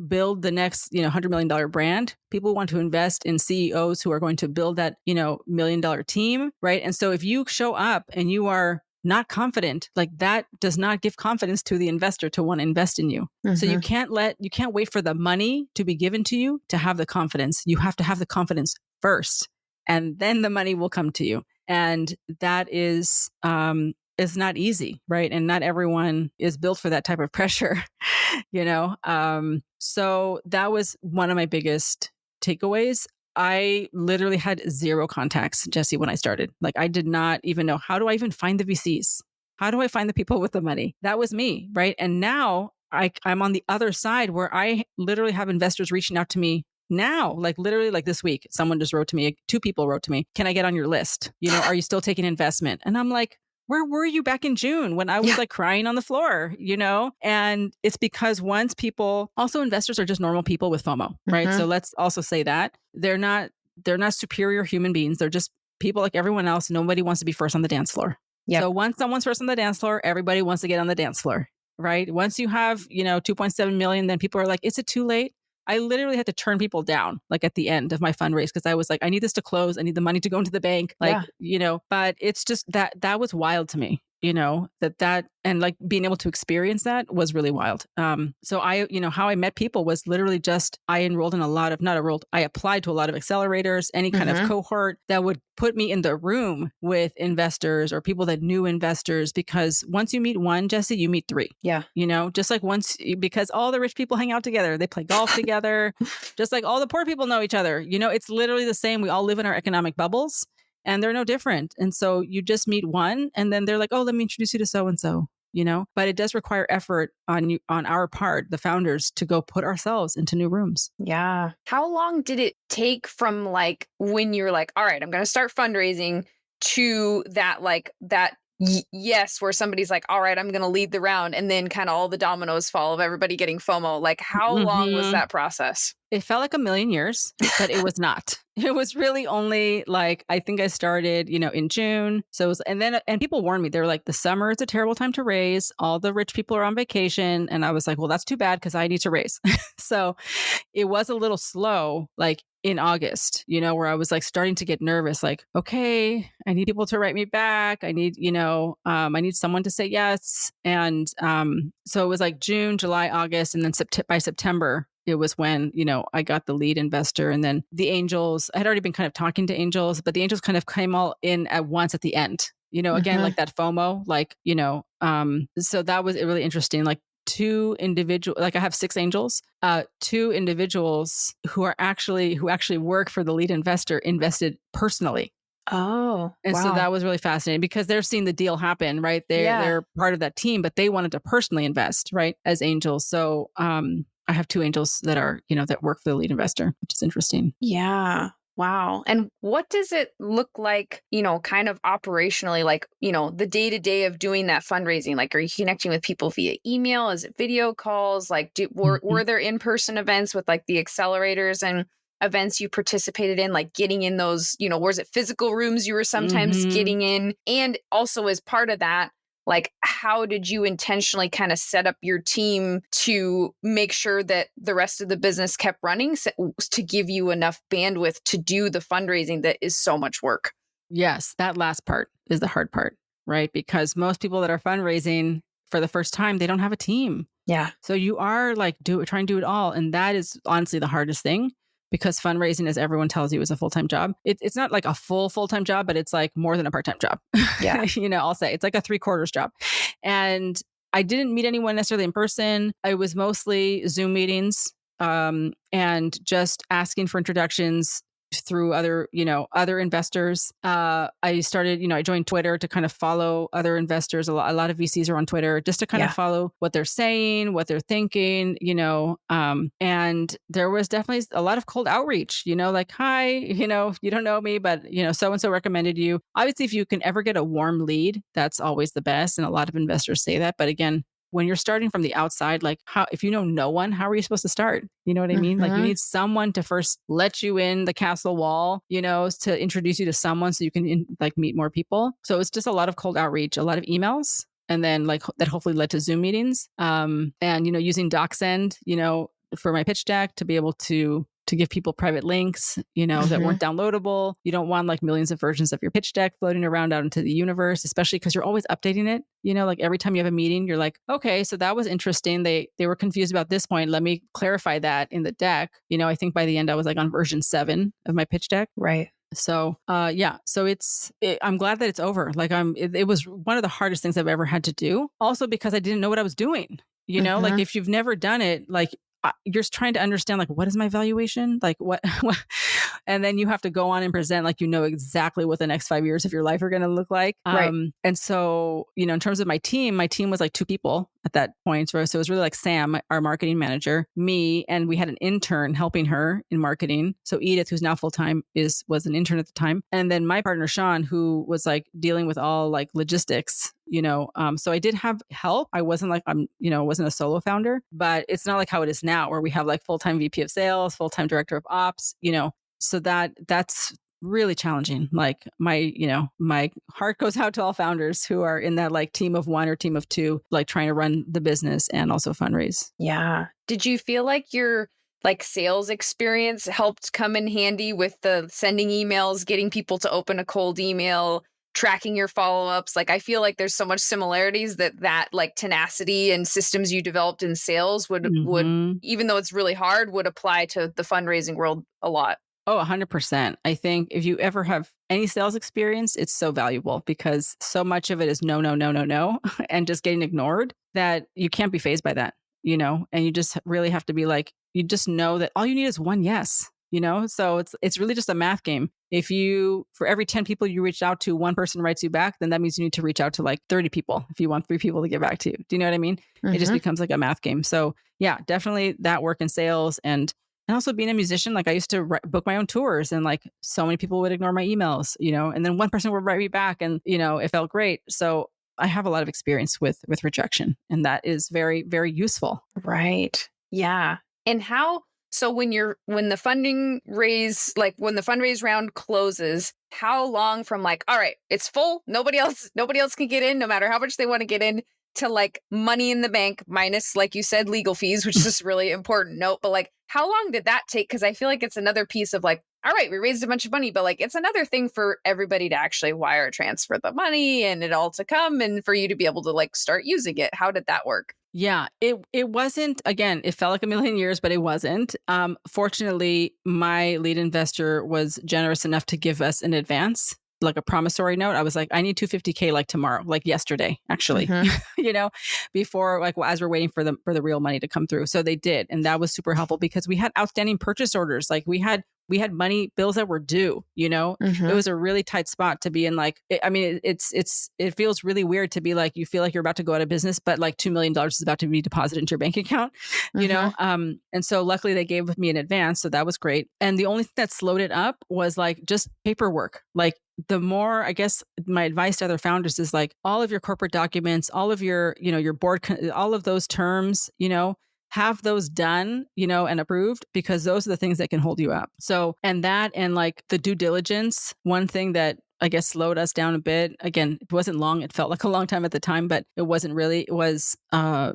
build the next, $100 million brand. People want to invest in CEOs who are going to build that, $1 million team, right? And so if you show up and you are not confident, like that does not give confidence to the investor to want to invest in you. So you can't wait for the money to be given to you to have the confidence. You have to have the confidence first, and then the money will come to you. And that is, it's not easy, right? And not everyone is built for that type of pressure, So that was one of my biggest takeaways. I literally had zero contacts, Jesse, when I started. Like, I did not even know, how do I even find the VCs? How do I find the people with the money? That was me, right? And now I'm on the other side where I literally have investors reaching out to me now, like literally like this week, someone just wrote to me, 2 people wrote to me, can I get on your list? Are you still taking investment? And I'm like, where were you back in June when I was like crying on the floor, And it's because also investors are just normal people with FOMO, right? So let's also say that they're not superior human beings. They're just people like everyone else. Nobody wants to be first on the dance floor. So once someone's first on the dance floor, everybody wants to get on the dance floor, right? Once you have, 2.7 million, then people are like, is it too late? I literally had to turn people down, like at the end of my fundraise, because I was like, I need this to close. I need the money to go into the bank. Like, but it's just that was wild to me, that and like being able to experience that was really wild. So how I met people was literally just, I applied to a lot of accelerators, any kind of cohort that would put me in the room with investors or people that knew investors, because once you meet one, Jesse, you meet 3. Yeah. Just like because all the rich people hang out together, they play golf together, just like all the poor people know each other. It's literally the same. We all live in our economic bubbles. And they're no different. And so you just meet one, and then they're like, oh, let me introduce you to so-and-so, but it does require effort on our part, the founders, to go put ourselves into new rooms. Yeah. How long did it take from like when you're like, all right, I'm going to start fundraising, to that, yes, where somebody's like, all right, I'm going to lead the round, and then kind of all the dominoes fall of everybody getting FOMO? Like, how long was that process? It felt like a million years, but it was not. It was really only like, I think I started, in June. So it was, and people warned me. They were like, the summer is a terrible time to raise. All the rich people are on vacation. And I was like, well, that's too bad, because I need to raise. So it was a little slow, like in August, where I was like starting to get nervous, like, okay, I need people to write me back. I need, I need someone to say yes. And so it was like June, July, August, and then by September, it was when, I got the lead investor, and then the angels. I had already been kind of talking to angels, but the angels kind of came all in at once at the end, again, like that FOMO, like, so that was really interesting. Like two individual, like I have 6 angels, 2 individuals who actually work for the lead investor invested personally. Oh, And so wow. that was really fascinating because they're seeing the deal happen, right? Yeah. They're part of that team, but they wanted to personally invest, right? As angels. So I have 2 angels that are, that work for the lead investor, which is interesting. Yeah. Wow. And what does it look like, kind of operationally, like, the day to day of doing that fundraising? Like, are you connecting with people via email? Is it video calls? Like, Mhm. were there in person events with like the accelerators and events you participated in, like getting in those, was it physical rooms you were sometimes Mhm. getting in? And also, as part of that, like, how did you intentionally kind of set up your team to make sure that the rest of the business kept running to give you enough bandwidth to do the fundraising that is so much work? Yes, that last part is the hard part, right? Because most people that are fundraising for the first time, they don't have a team. Yeah. So you are like trying to do it all, and that is honestly the hardest thing because fundraising, as everyone tells you, is a full-time job. It's not like a full-time job, but it's like more than a part-time job. Yeah. I'll say it's like a 3/4 job. And I didn't meet anyone necessarily in person. I was mostly Zoom meetings, and just asking for introductions through other investors. I started, I joined Twitter to kind of follow other investors. A lot of VCs are on Twitter just to kind of Yeah. follow what they're saying, what they're thinking, and there was definitely a lot of cold outreach, like, hi, you don't know me, but so-and-so recommended you. Obviously, if you can ever get a warm lead, that's always the best. And a lot of investors say that. But again, when you're starting from the outside, like if you know no one, how are you supposed to start? You know what I mean? Like you Hmm. need someone to first let you in the castle wall, to introduce you to someone so you can like meet more people. So it's just a lot of cold outreach, a lot of emails. And then like that hopefully led to Zoom meetings. And using DocSend, for my pitch deck to be able to give people private links, that Hmm. weren't downloadable. You don't want like millions of versions of your pitch deck floating around out into the universe, especially because you're always updating it. Like every time you have a meeting, you're like, okay, so that was interesting. They were confused about this point. Let me clarify that in the deck. I think by the end I was like on version 7 of my pitch deck. Right. So, yeah. So I'm glad that it's over. Like it was one of the hardest things I've ever had to do. Also because I didn't know what I was doing. Like Hmm. if you've never done it, like you're just trying to understand, like, what is my valuation? Like what, and then you have to go on and present like exactly what the next 5 years of your life are going to look like. Right. And so in terms of my team was like 2 people at that point. So it was really like Sam, our marketing manager, me, and we had an intern helping her in marketing. So Edith, who's now full time, was an intern at the time, and then my partner Sean, who was like dealing with all like logistics. So I did have help. I wasn't like wasn't a solo founder, but it's not like how it is now, where we have like full time VP of sales, full time director of ops. So that's really challenging. Like my heart goes out to all founders who are in that like team of 1 or team of 2, like trying to run the business and also fundraise. Yeah. Did you feel like your like sales experience helped come in handy with the sending emails, getting people to open a cold email, tracking your follow-ups? Like I feel like there's so much similarities that like tenacity and systems you developed in sales would Hmm. even though it's really hard would apply to the fundraising world a lot. Oh, 100%. I think if you ever have any sales experience, it's so valuable because so much of it is no, no, no, no, no, and just getting ignored that you can't be phased by that, and you just really have to be like, you just know that all you need is one yes, So it's really just a math game. If for every 10 people you reach out to, one person writes you back, then that means you need to reach out to like 30 people if you want 3 people to get back to you. Do you know what I mean? It just Hmm. becomes like a math game. So yeah, definitely that work in sales. And also being a musician, like I used to book my own tours and like so many people would ignore my emails, and then one person would write me back and, it felt great. So I have a lot of experience with rejection, and that is very, very useful. Right. Yeah. And how so when the funding raise like when the fundraise round closes, how long from like, all right, it's full, nobody else can get in no matter how much they want to get in to like money in the bank minus like you said legal fees, which is really important note, but like how long did that take? Cuz I feel like it's another piece of like, all right, we raised a bunch of money, but like it's another thing for everybody to actually wire transfer the money and it all to come and for you to be able to like start using it. How did that work? Yeah, it wasn't, again, it felt like a million years, but it wasn't. Fortunately, my lead investor was generous enough to give us an advance. like a promissory note. I was like, I need 250K like tomorrow, like yesterday, actually, before like as we're waiting for the real money to come through. So they did, and that was super helpful because we had outstanding purchase orders. Like we had money bills that were due. It was a really tight spot to be in. Like, it feels really weird to be like, you feel like you're about to go out of business, but like $2 million is about to be deposited into your bank account. And so luckily they gave me an advance, so that was great. And the only thing that slowed it up was like just paperwork. Like the more, I guess my advice to other founders is like all of your corporate documents, all of your, your board, all of those terms, have those done, and approved, because those are the things that can hold you up. So, and like the due diligence, one thing that I guess slowed us down a bit. Again, it wasn't long. It felt like a long time at the time, but it wasn't really. It was, the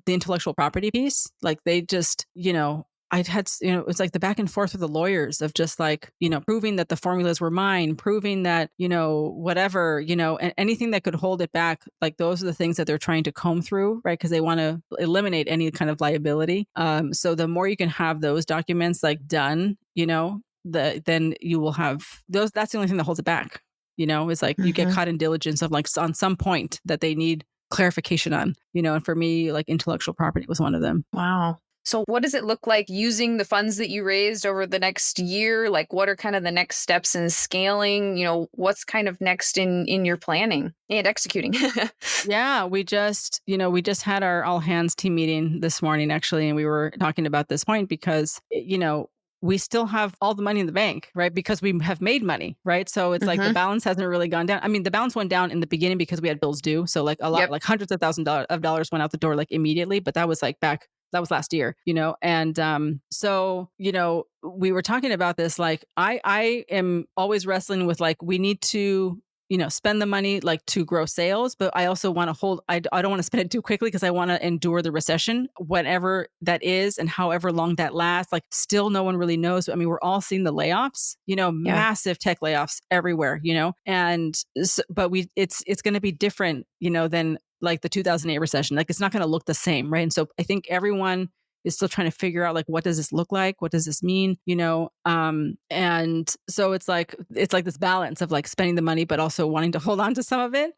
intellectual property piece. Like they just, I'd had, it's like the back and forth with the lawyers of just like, proving that the formulas were mine, proving that, whatever, and anything that could hold it back. Like those are the things that they're trying to comb through, right? Because they want to eliminate any kind of liability. So the more you can have those documents like done, then you will have those. That's the only thing that holds it back, is like you get caught in diligence of like on some point that they need clarification on, and for me, like intellectual property was one of them. Wow. So what does it look like using the funds that you raised over the next year? Like what are kind of the next steps in scaling? What's kind of next in your planning and executing? Yeah, we just had our all hands team meeting this morning, actually, and we were talking about this point because, we still have all the money in the bank, right? Because we have made money, right? So it's like the balance hasn't really gone down. I mean, the balance went down in the beginning because we had bills due. So like a lot, like hundreds of thousands of dollars went out the door like immediately, but that was like that was last year, and so, we were talking about this, like I am always wrestling with like, we need to, spend the money like to grow sales, but I also want to hold, I don't want to spend it too quickly because I want to endure the recession, whatever that is and however long that lasts. Like still no one really knows. I mean, we're all seeing the layoffs, massive tech layoffs everywhere, and but it's going to be different, than like the 2008 recession. Like it's not going to look the same, right? And so I think everyone is still trying to figure out like, what does this look like? What does this mean? And so it's like this balance of like spending the money, but also wanting to hold on to some of it.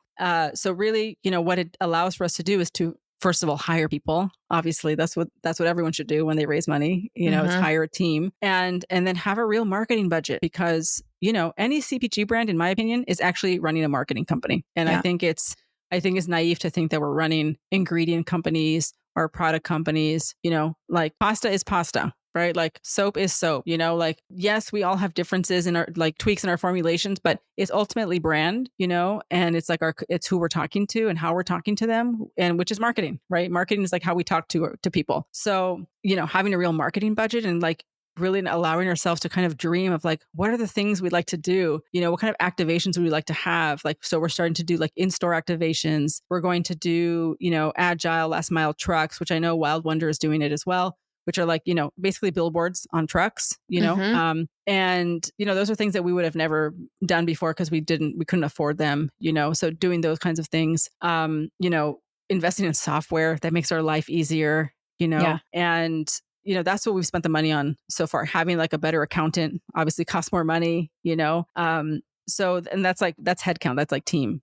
So really, what it allows for us to do is to, first of all, hire people. Obviously, that's what everyone should do when they raise money. It's hire a team and then have a real marketing budget, because any CPG brand, in my opinion, is actually running a marketing company. And I think it's naive to think that we're running ingredient companies or product companies. Like pasta is pasta, right? Like soap is soap. Like yes, we all have differences in our like tweaks in our formulations, but it's ultimately brand. And it's like it's who we're talking to and how we're talking to them, and which is marketing, right? Marketing is like how we talk to people. So having a real marketing budget and like really allowing ourselves to kind of dream of like, what are the things we'd like to do? What kind of activations would we like to have? Like, so we're starting to do like in-store activations. We're going to do, agile last mile trucks, which I know Wild Wonder is doing it as well, which are like, basically billboards on trucks, and, those are things that we would have never done before because we couldn't afford them, so doing those kinds of things, investing in software that makes our life easier, and that's what we've spent the money on so far. Having like a better accountant obviously costs more money, so, and that's headcount, that's like team,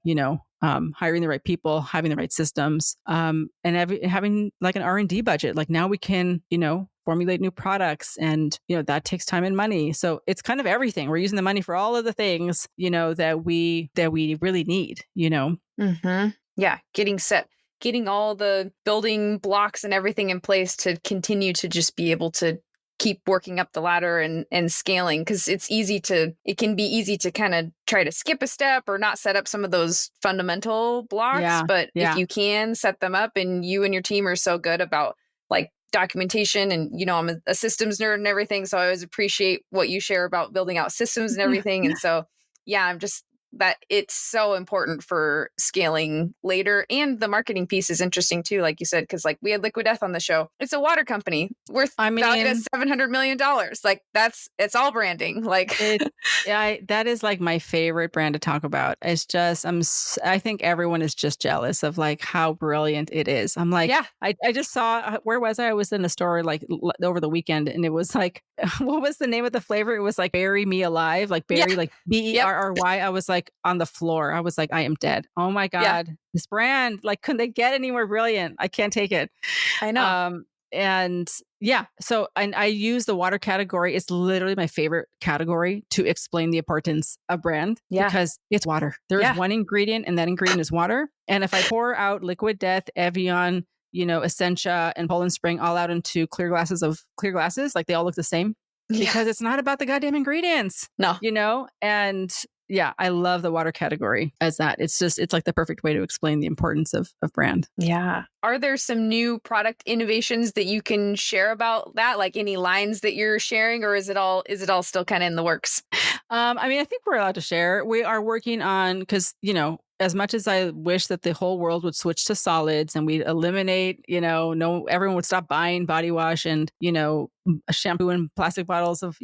hiring the right people, having the right systems, and having like an R&D budget. Like now we can, formulate new products, and, that takes time and money. So it's kind of everything. We're using the money for all of the things, that we really need, Yeah. Getting all the building blocks and everything in place to continue to just be able to keep working up the ladder and scaling. Cause it can be easy to kind of try to skip a step or not set up some of those fundamental blocks. But if you can set them up, and you and your team are so good about like documentation, and, I'm a systems nerd and everything. So I always appreciate what you share about building out systems and everything. And so, I'm just, that it's so important for scaling later. And the marketing piece is interesting too, like you said, because like we had Liquid Death on the show. It's a water company valued at $700 million. Like it's all branding. Like that is like my favorite brand to talk about. It's just I think everyone is just jealous of like how brilliant it is. I'm like, I just saw, where was I? I was in a store like over the weekend, and it was like, what was the name of the flavor? It was like Bury Me Alive, like berry, like BERRY. I was like, like on the floor. I was like, I am dead. Oh my God, this brand, like, couldn't they get any more brilliant? I can't take it. I know. And yeah, so I use the water category. It's literally my favorite category to explain the importance of brand because it's water. There's one ingredient, and that ingredient is water. And if I pour out Liquid Death, Evian, Essentia, and Poland Spring all out into clear glasses, like they all look the same because it's not about the goddamn ingredients. No. And yeah, I love the water category as that. It's like the perfect way to explain the importance of brand. Yeah. Are there some new product innovations that you can share about that? Like any lines that you're sharing, or is it all still kind of in the works? I mean, I think we're allowed to share. We are working on, because, as much as I wish that the whole world would switch to solids and we'd eliminate, everyone would stop buying body wash and, shampoo in plastic bottles of,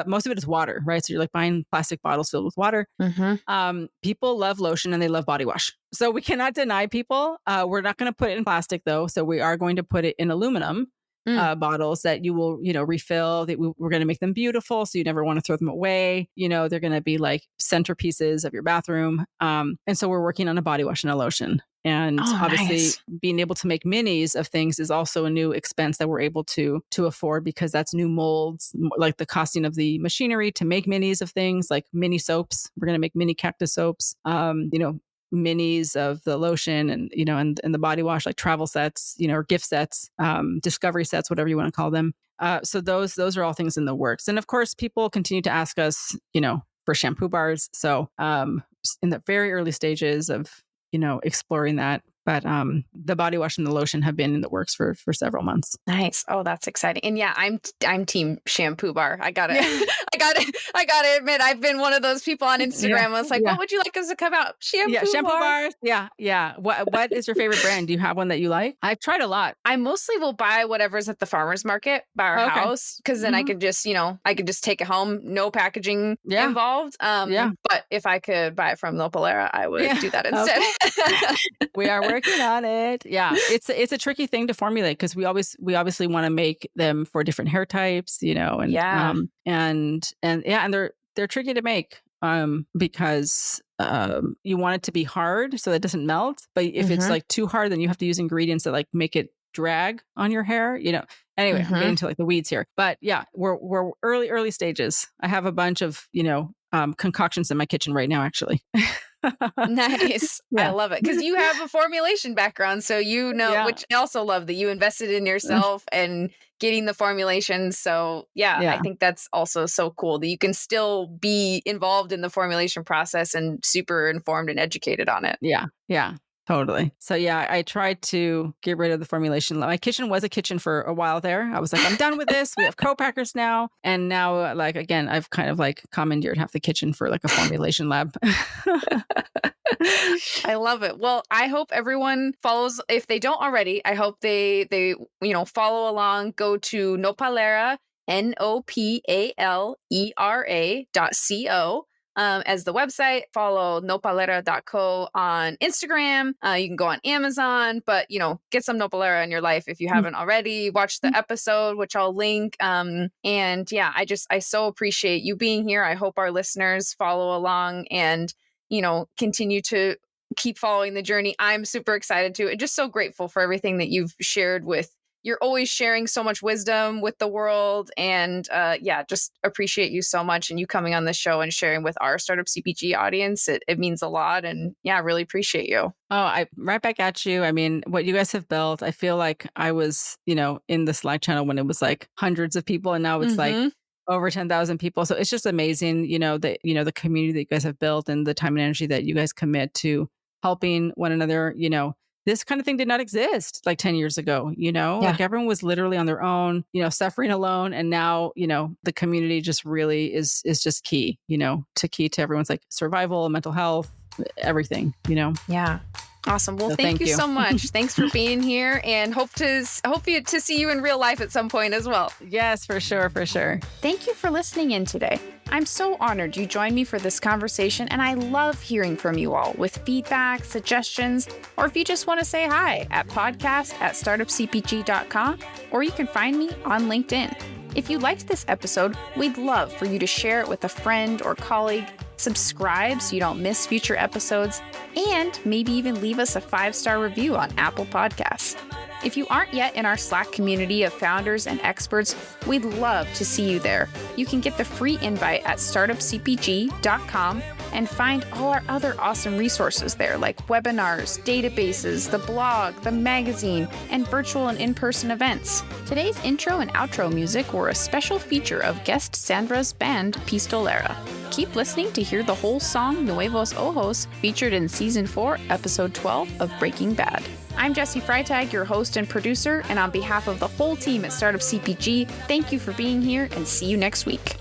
most of it is water, right? So you're like buying plastic bottles filled with water. People love lotion and they love body wash. So we cannot deny people. We're not going to put it in plastic though. So we are going to put it in aluminum. Bottles that you will, refill. That we're going to make them beautiful, so you never want to throw them away. They're going to be like centerpieces of your bathroom. And so we're working on a body wash and a lotion. And obviously, being able to make minis of things is also a new expense that we're able to afford, because that's new molds, like the costing of the machinery to make minis of things, like mini soaps. We're going to make mini cactus soaps. Minis of the lotion and and the body wash, like travel sets, or gift sets, discovery sets, whatever you want to call them. So those are all things in the works. And of course, people continue to ask us, for shampoo bars. So in the very early stages of exploring that. But the body wash and the lotion have been in the works for several months. Nice. Oh, that's exciting. And yeah, I'm team shampoo bar. I got it. I got to admit, I've been one of those people on Instagram. I was like, what would you like us to come out? Shampoo bars. Yeah. What is your favorite brand? Do you have one that you like? I've tried a lot. I mostly will buy whatever's at the farmer's market by our house, because then I could just, take it home, no packaging involved. But if I could buy it from Nopalera, I would do that instead. Okay. We are working on it. Yeah, it's a tricky thing to formulate, because we obviously want to make them for different hair types, and they're tricky to make because you want it to be hard so that it doesn't melt. But if it's like too hard, then you have to use ingredients that like make it drag on your hair. Anyway, I'm getting into like the weeds here. But yeah, we're early stages. I have a bunch of concoctions in my kitchen right now, actually. Nice. I love it, because you have a formulation background, so which I also love that you invested in yourself and getting the formulation. So I think that's also so cool that you can still be involved in the formulation process and super informed and educated on it. Yeah. Totally. So I tried to get rid of the formulation. My kitchen was a kitchen for a while there. I was like, I'm done with this. We have co-packers now. And now, like, again, I've kind of like commandeered half the kitchen for like a formulation lab. I love it. Well, I hope everyone follows. If they don't already, I hope they follow along. Go to Nopalera, Nopalera.co. As the website. Follow nopalera.co on Instagram. You can go on Amazon, but get some Nopalera in your life if you haven't already. Watch the episode, which I'll link. And I so appreciate you being here. I hope our listeners follow along and continue to keep following the journey. I'm super excited to, and just so grateful for everything that you've shared with. You're always sharing so much wisdom with the world, and just appreciate you so much, and you coming on the show and sharing with our Startup CPG audience. It means a lot, and I really appreciate you. Oh, I right back at you. I mean, what you guys have built, I feel like I was, in the Slack channel when it was like hundreds of people, and now it's like over 10,000 people. So it's just amazing, the community that you guys have built and the time and energy that you guys commit to helping one another. This kind of thing did not exist like 10 years ago, like everyone was literally on their own, suffering alone. And now, the community just really is just key, to everyone's like survival, mental health, everything, Yeah. Awesome. Well, thank you so much. Thanks for being here, and hope to see you in real life at some point as well. Yes, for sure. Thank you for listening in today. I'm so honored you joined me for this conversation, and I love hearing from you all with feedback, suggestions, or if you just want to say hi at podcast@startupcpg.com, or you can find me on LinkedIn. If you liked this episode, we'd love for you to share it with a friend or colleague. subscribe so you don't miss future episodes, and maybe even leave us a 5-star review on Apple Podcasts. If you aren't yet in our Slack community of founders and experts, we'd love to see you there. You can get the free invite at startupcpg.com and find all our other awesome resources there, like webinars, databases, the blog, the magazine, and virtual and in-person events. Today's intro and outro music were a special feature of guest Sandra's band, Pistolera. Keep listening to hear the whole song Nuevos Ojos featured in Season 4, Episode 12 of Breaking Bad. I'm Jessie Freitag, your host and producer, and on behalf of the whole team at Startup CPG, thank you for being here and see you next week.